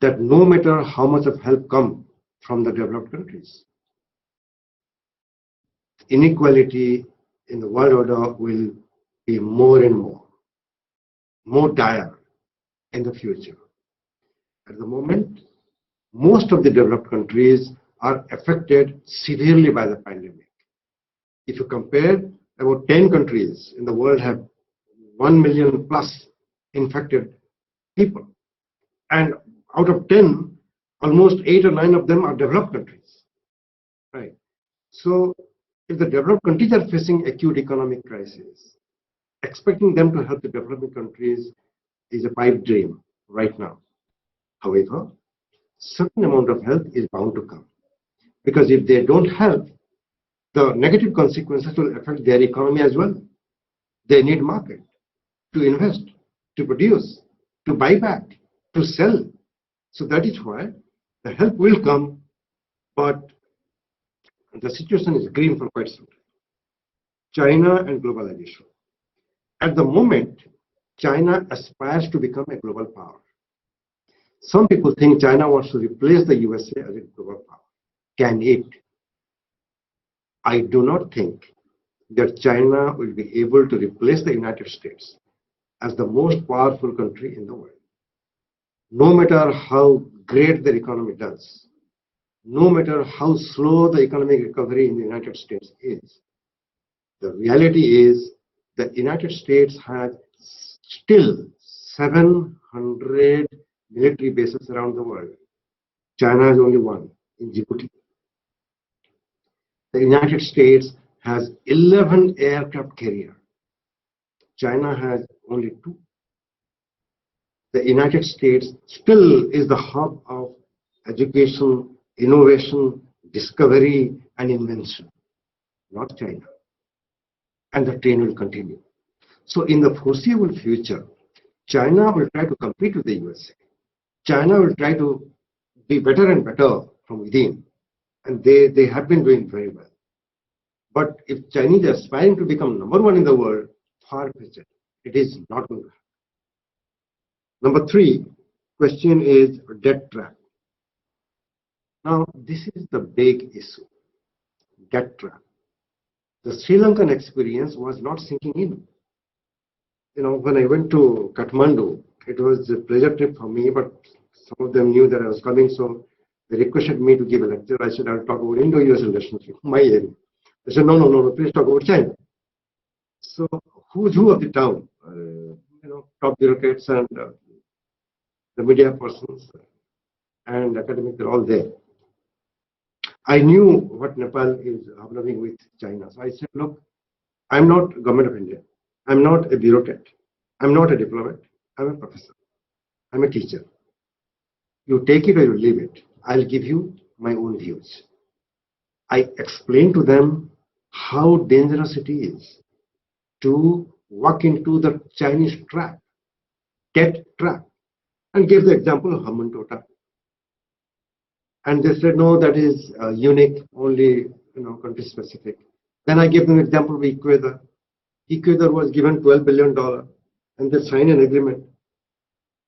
that no matter how much of help comes from the developed countries, inequality in the world order will be more and more dire in the future. At the moment, most of the developed countries are affected severely by the pandemic. If you compare, about 10 countries in the world have 1 million plus infected people. And out of 10, almost 8 or 9 of them are developed countries. Right. So if the developed countries are facing acute economic crisis, expecting them to help the developing countries is a pipe dream right now. However, certain amount of help is bound to come. Because if they don't help, the negative consequences will affect their economy as well. They need market to invest, to produce, to buy back, to sell. So that is why the help will come, but the situation is green for quite some time. China and globalization. At the moment, China aspires to become a global power. Some people think China wants to replace the USA as a global power. Can it? I do not think that China will be able to replace the United States as the most powerful country in the world. No matter how great their economy does, no matter how slow the economic recovery in the United States is, the reality is that the United States has still 700 military bases around the world. China has only one in Djibouti. The United States has 11 aircraft carriers. China has only 2. The United States still is the hub of education, innovation, discovery, and invention, not China. And the train will continue. So in the foreseeable future, China will try to compete with the USA. China will try to be better and better from within. And they have been doing very well. But if Chinese are aspiring to become #1 in the world, far-fetched, it is not going to happen. Number 3 question is debt trap. Now, this is the big issue, debt trap. The Sri Lankan experience was not sinking in. You know, when I went to Kathmandu, it was a pleasure trip for me, but some of them knew that I was coming, so they requested me to give a lecture. I said, I'll talk about Indo-US relationship, my area. They said, no, please talk about China. So, who's who of the town? Top bureaucrats and the media persons and academics are all there. I knew what Nepal is observing with China. So I said, look, I'm not government of India. I'm not a bureaucrat. I'm not a diplomat. I'm a professor. I'm a teacher. You take it or you leave it. I'll give you my own views. I explained to them how dangerous it is to walk into the Chinese trap, debt trap, and gave the example of Hambantota. And they said, no, that is unique, only country specific. Then I gave them an example of Ecuador. Ecuador was given $12 billion and they sign an agreement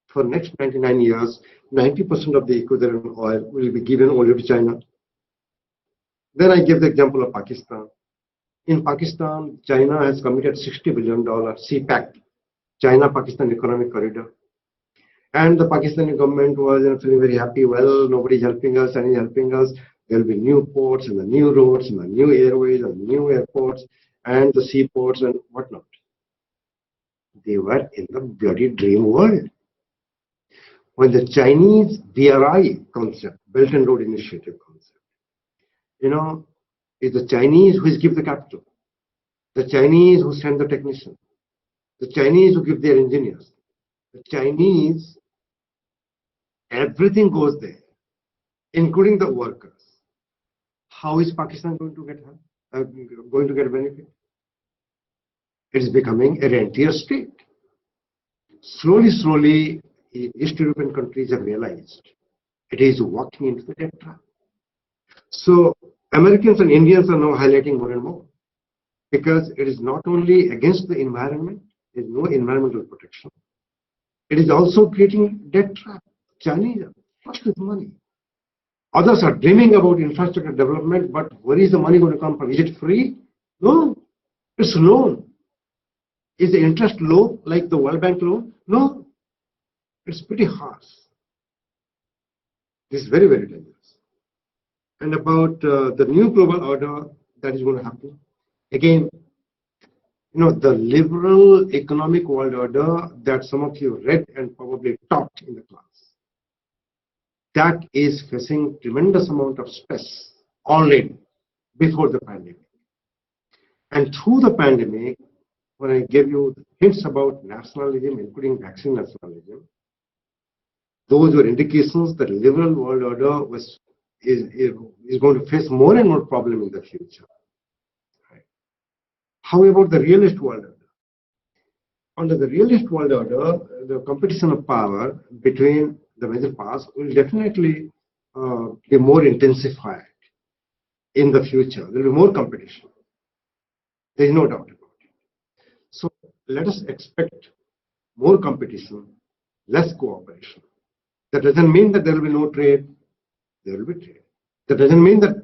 for next 99 years, 90% of the equivalent oil will be given only to China. Then I give the example of Pakistan. In Pakistan, China has committed $60 billion CPEC, China-Pakistan Economic Corridor. And the Pakistani government was feeling very happy. Well, nobody's helping us, Chinese helping us. There will be new ports and the new roads and the new airways and new airports and the seaports and whatnot. They were in the bloody dream world. When the Chinese BRI concept, Belt and Road Initiative concept, it's the Chinese who give the capital, the Chinese who send the technicians, the Chinese who give their engineers, the Chinese, everything goes there, including the workers. How is Pakistan going to get benefit? It is becoming a rentier state. Slowly, East European countries have realized it is walking into the debt trap. So Americans and Indians are now highlighting more and more, because it is not only against the environment, there is no environmental protection. It is also creating debt trap. Chinese are flush with money. Others are dreaming about infrastructure development, but where is the money going to come from? Is it free? No, it's loan. Is the interest low like the World Bank loan? No, it's pretty harsh. This is very, very dangerous. And about the new global order that is going to happen, again, the liberal economic world order that some of you read and probably taught in the class, that is facing tremendous amount of stress already before the pandemic. And through the pandemic, when I gave you hints about nationalism, including vaccine nationalism, those were indications that liberal world order is going to face more and more problems in the future. Right. How about the realist world order? Under the realist world order, the competition of power between the major powers will definitely be more intensified in the future. There will be more competition. There is no doubt about it. So let us expect more competition, less cooperation. That doesn't mean that there will be no trade. There will be trade. That doesn't mean that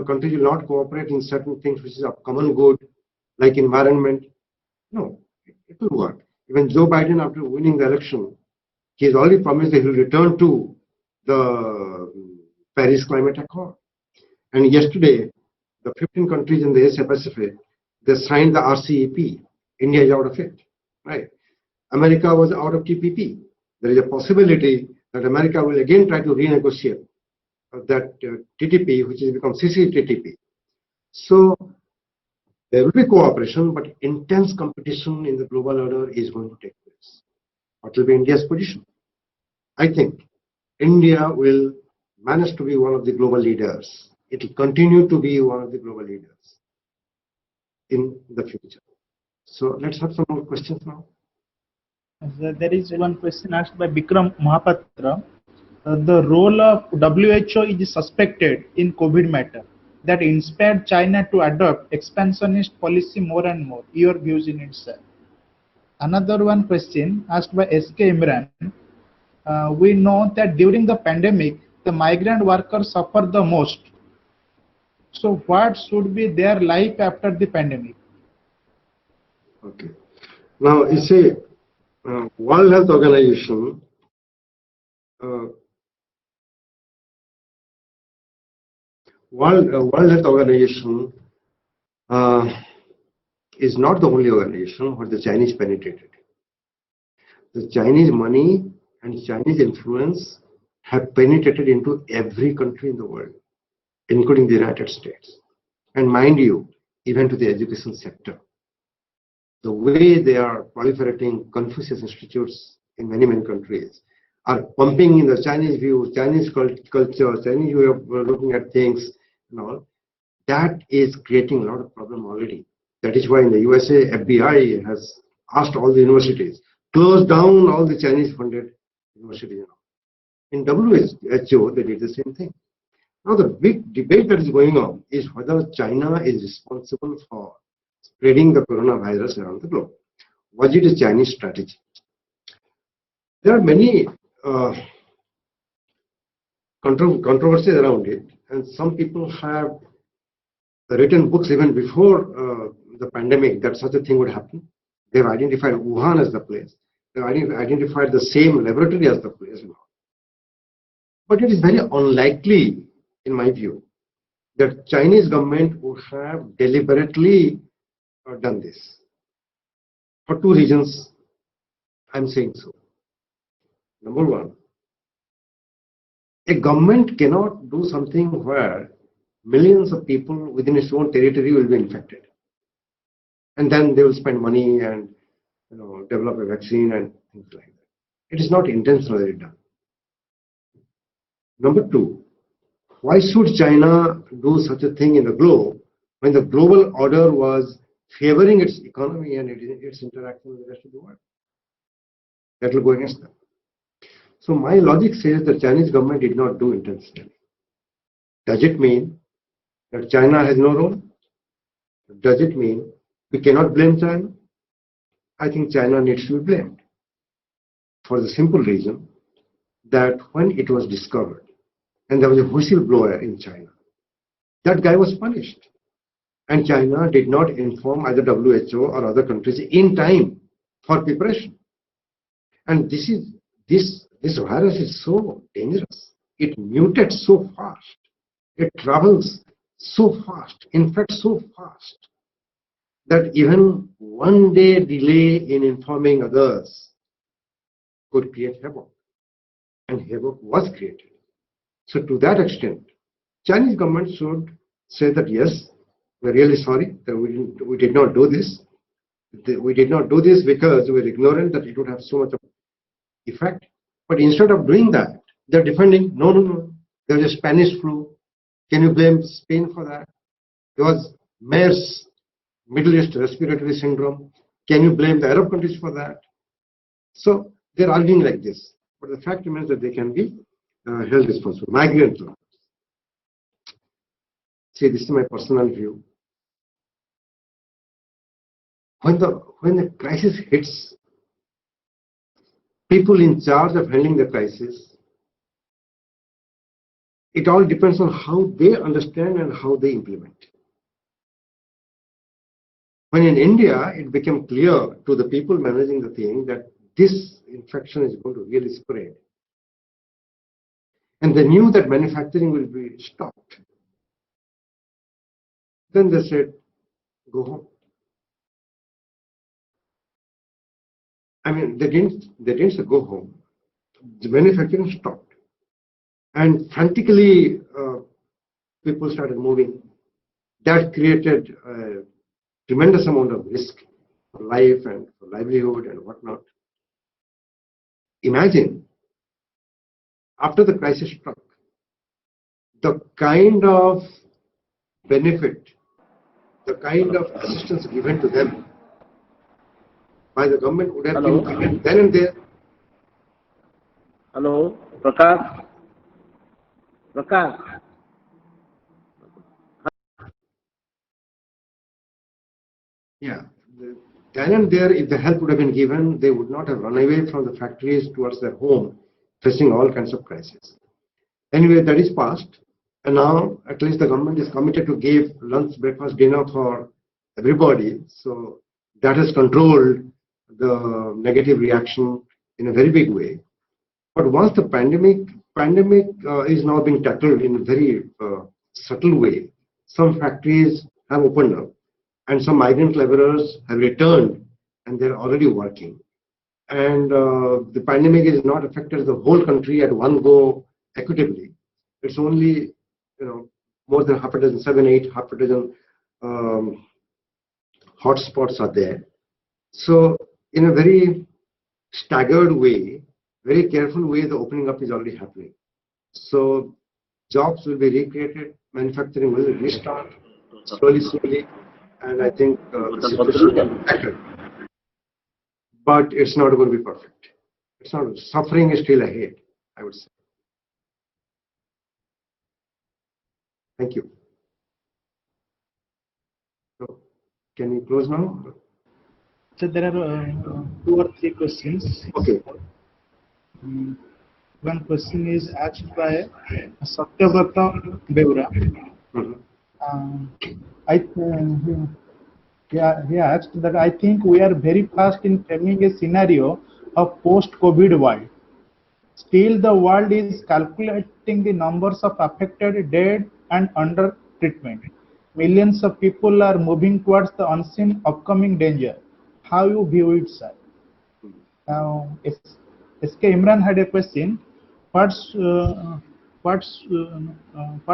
countries will not cooperate in certain things which is of common good, like environment. No, it will work. Even Joe Biden, after winning the election, he has already promised that he will return to the Paris Climate Accord. And yesterday, the 15 countries in the Asia Pacific, they signed the RCEP. India is out of it, right? America was out of TPP. There is a possibility that America will again try to renegotiate that TTP, which has become CCTTP. So there will be cooperation, but intense competition in the global order is going to take place. What will be India's position? I think India will manage to be one of the global leaders. It will continue to be one of the global leaders in the future. So let's have some more questions now. There is one question asked by Bikram Mahapatra. The role of WHO is suspected in COVID matter that inspired China to adopt expansionist policy more and more. Your views in it, sir. Another one question asked by SK Imran. We know that during the pandemic, the migrant workers suffer the most. So what should be their life after the pandemic? Okay. Now, you see, World Health Organization World Health Organization is not the only organization where the Chinese penetrated. The Chinese money and Chinese influence have penetrated into every country in the world, including the United States. And mind you, even to the education sector. The way they are proliferating Confucius institutes in many, many countries are pumping in the Chinese view, Chinese culture, Chinese way of looking at things and all. That is creating a lot of problem already. That is why in the USA, FBI has asked all the universities, close down all the Chinese funded universities. In WHO, they did the same thing. Now the big debate that is going on is whether China is responsible for spreading the coronavirus around the globe. Was it a Chinese strategy? There are many controversies around it, and some people have written books even before the pandemic that such a thing would happen. They've identified Wuhan as the place. They've identified the same laboratory as the place. But it is very unlikely, in my view, that Chinese government would have deliberately done this. For two reasons, I'm saying so. Number one, a government cannot do something where millions of people within its own territory will be infected, and then they will spend money and develop a vaccine and things like that. It is not intentionally done. Number two, why should China do such a thing in the globe when the global order was favoring its economy and its interaction with the rest of the world? That will go against them. So my logic says the Chinese government did not do intentionally. Does it mean that China has no role? Does it mean we cannot blame China? I think China needs to be blamed for the simple reason that when it was discovered and there was a whistleblower in China, that guy was punished. And China did not inform either WHO or other countries in time for preparation. And this virus is so dangerous. It mutates so fast. It travels so fast, in fact so fast, that even one day delay in informing others could create havoc. And havoc was created. So to that extent, Chinese government should say that yes, we're really sorry that we did not do this. We did not do this because we were ignorant that it would have so much of effect. But instead of doing that, they're defending, no. There was a Spanish flu. Can you blame Spain for that? There was MERS, Middle East Respiratory Syndrome. Can you blame the Arab countries for that? So they're arguing like this. But the fact remains that they can be held responsible. Migrant law. See, this is my personal view. When the crisis hits, people in charge of handling the crisis, it all depends on how they understand and how they implement. When in India, it became clear to the people managing the thing that this infection is going to really spread. And they knew that manufacturing will be stopped. Then they said, go home. I mean, they didn't say go home. The manufacturing stopped. And frantically, people started moving. That created a tremendous amount of risk for life and for livelihood and whatnot. Imagine, after the crisis struck, the kind of benefit, the kind of assistance given to them by the government would have been given then and there. Hello, Prakash. Prakash. Yeah, then and there, if the help would have been given, they would not have run away from the factories towards their home, facing all kinds of crises. Anyway, that is past, and now at least the government is committed to give lunch, breakfast, dinner for everybody. So that has controlled the negative reaction in a very big way. But once the pandemic is now being tackled in a very subtle way, some factories have opened up, and some migrant laborers have returned, and they're already working. And the pandemic is not affected the whole country at one go equitably. It's only more than half a dozen, 7, 8, half a dozen hotspots are there. So in a very staggered way, very careful way, the opening up is already happening. So jobs will be recreated, manufacturing will restart slowly, and I think the situation will be better. But it's not going to be perfect. It's not. Suffering is still ahead, I would say. Thank you. So, can we close now? So there are 2 or 3 questions. Okay. One question is asked by Satyavrata Beura. Mhm. I he asked that I think we are very fast in framing a scenario of post-COVID world. Still, the world is calculating the numbers of affected, dead, and under treatment. Millions of people are moving towards the unseen upcoming danger. How you view it, sir? Now, SK Imran had a question. What's, uh, what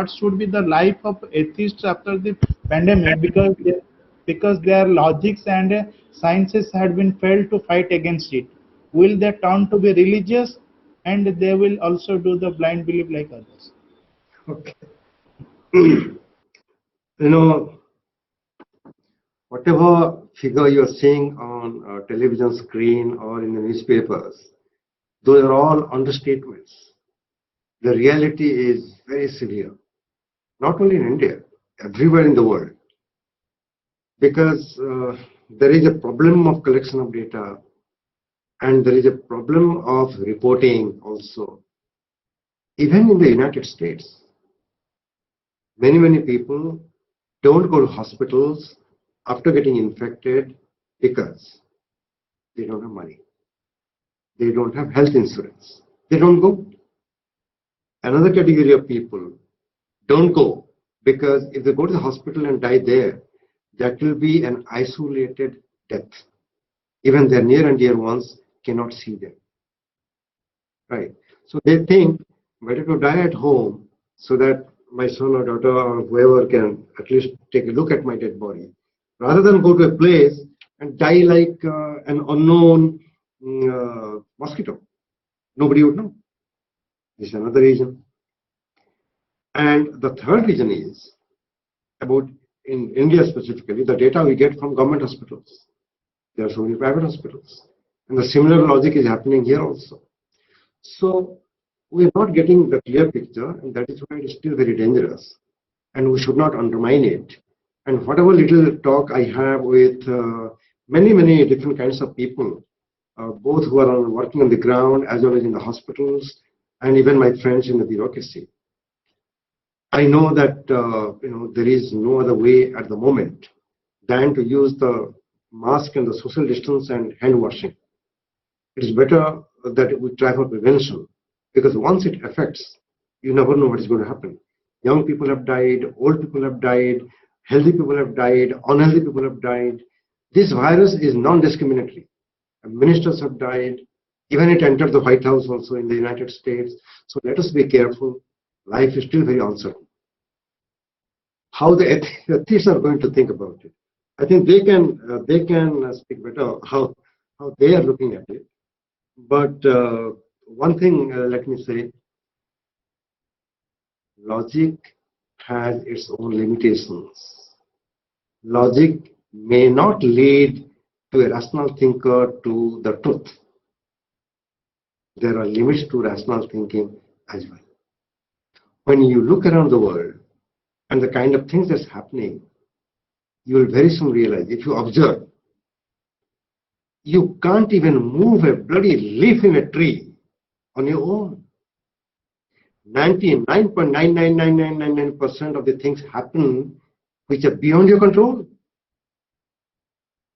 should be the life of atheists after the pandemic? Because their logics and sciences had been failed to fight against it. Will they turn to be religious, and they will also do the blind belief like others? Okay. You know, whatever figure you're seeing on a television screen or in the newspapers, those are all understatements. The reality is very severe, not only in India, everywhere in the world, because there is a problem of collection of data and there is a problem of reporting also. Even in the United States, many people don't go to hospitals after getting infected because they don't have money. They don't have health insurance. They don't go. Another category of people don't go because if they go to the hospital and die there, that will be an isolated death. Even their near and dear ones cannot see them. Right? So they think better to die at home so that my son or daughter or whoever can at least take a look at my dead body, rather than go to a place and die like an unknown mosquito. Nobody would know. This is another reason. And the third reason is about, in India specifically, the data we get from government hospitals. There are so many private hospitals. And the similar logic is happening here also. So we are not getting the clear picture, and that is why it is still very dangerous. And we should not undermine it. And whatever little talk I have with many different kinds of people, both who are working on the ground as well as in the hospitals, and even my friends in the bureaucracy, I know that there is no other way at the moment than to use the mask and the social distance and hand washing. It is better that we try for prevention, because once it affects, you never know what is going to happen. Young people have died, old people have died, healthy people have died, unhealthy people have died. This virus is non-discriminatory. Ministers have died. Even it entered the White House also in the United States. So let us be careful. Life is still very uncertain. How the atheists are going to think about it, I think they can speak better how they are looking at it. But one thing, let me say, logic has its own limitations. Logic may not lead to a rational thinker to the truth. There are limits to rational thinking as well. When you look around the world and the kind of things that's happening, you will very soon realize, if you observe, you can't even move a bloody leaf in a tree on your own. 99.99999% of the things happen which are beyond your control.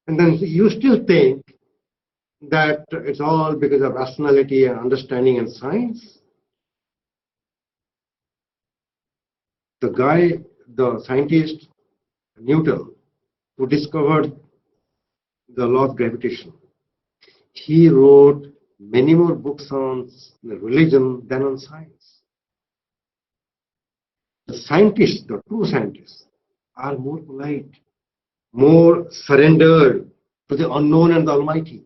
And then you still think that it's all because of rationality and understanding and science. The scientist Newton, who discovered the law of gravitation, he wrote many more books on religion than on science. The scientists, the true scientists, are more polite, more surrendered to the unknown and the Almighty,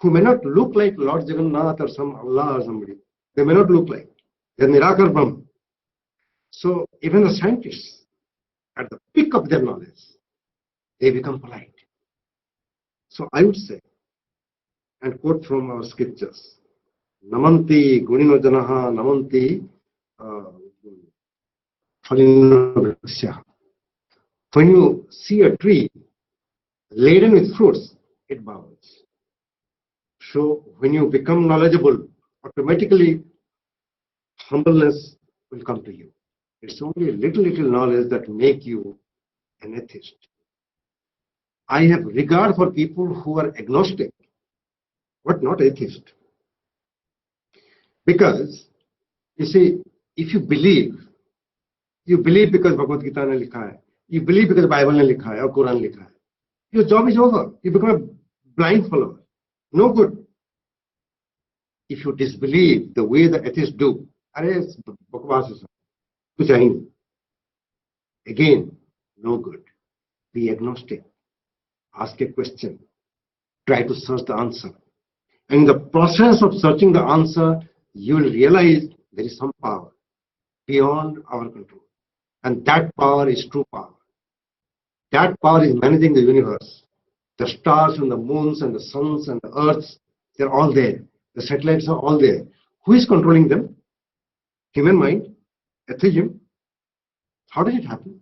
who may not look like Lord Jagannath or some Allah or somebody. They may not look like. They are Nirakar Brahm. So even the scientists, at the peak of their knowledge, they become polite. So I would say, and quote from our scriptures, Namanti Gunino Janaha Namanti Phalina. When you see a tree laden with fruits, it bows. So when you become knowledgeable automatically humbleness will come to you. It's only a little knowledge that make you an atheist. I have regard for people who are agnostic, but not atheist. Because, you see, if you believe because Bhagavad Gita ne likha hai, you believe because Bible ne likha hai or Quran likha hai, your job is over. You become a blind follower. No good. If you disbelieve the way the atheists do, again, no good. Be agnostic. Ask a question. Try to search the answer. And in the process of searching the answer, you will realize there is some power beyond our control. And that power is true power. That power is managing the universe. The stars and the moons and the suns and the earths, they're all there. The satellites are all there. Who is controlling them? Human mind? Atheism? How does it happen?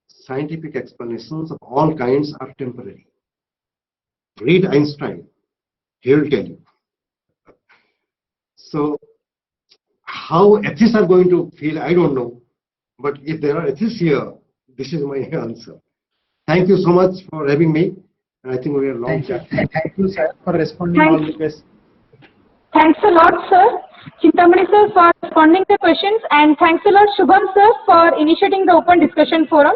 Scientific explanations of all kinds are temporary. Read Einstein. He will tell you. So, how atheists are going to feel, I don't know. But if there are atheists here, this is my answer. Thank you so much for having me. And I think we are long chat. Thank you, sir, for responding all the questions. Thanks a lot, sir. Chintamani sir for responding the questions, and thanks a lot Shubham sir for initiating the open discussion forum.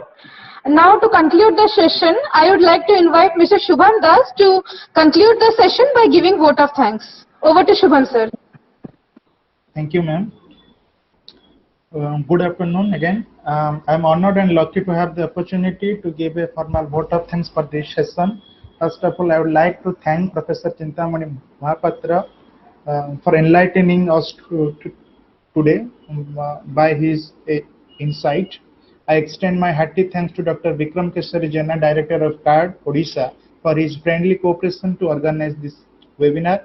Now to conclude the session, I would like to invite Mr. Shubham Das to conclude the session by giving vote of thanks. Over to Shubham sir. Thank you, ma'am. Good afternoon again. I'm honored and lucky to have the opportunity to give a formal vote of thanks for this session. First of all, I would like to thank Professor Chintamani Mahapatra for enlightening us today by his insight. I extend my hearty thanks to Dr. Vikram Kesari Jana, Director of CARD, Odisha, for his friendly cooperation to organize this webinar.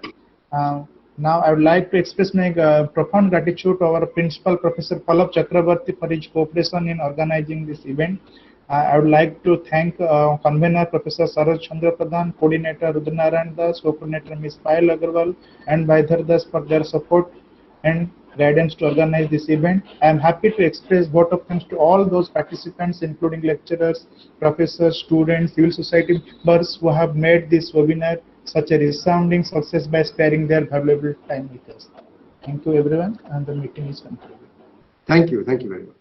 Now I would like to express my profound gratitude to our Principal Professor Pallab Chakrabarty for his cooperation in organizing this event. I would like to thank Convener Professor Saroj Chandra Pradhan, Coordinator Rudranarayan Das, Co-Coordinator Ms. Payal Agarwal and Vaidhar Das for their support and guidance to organize this event. I am happy to express vote of thanks to all those participants, including lecturers, professors, students, civil society members who have made this webinar such a resounding success by sparing their valuable time with us. Thank you everyone, and the meeting is concluded. Thank you very much.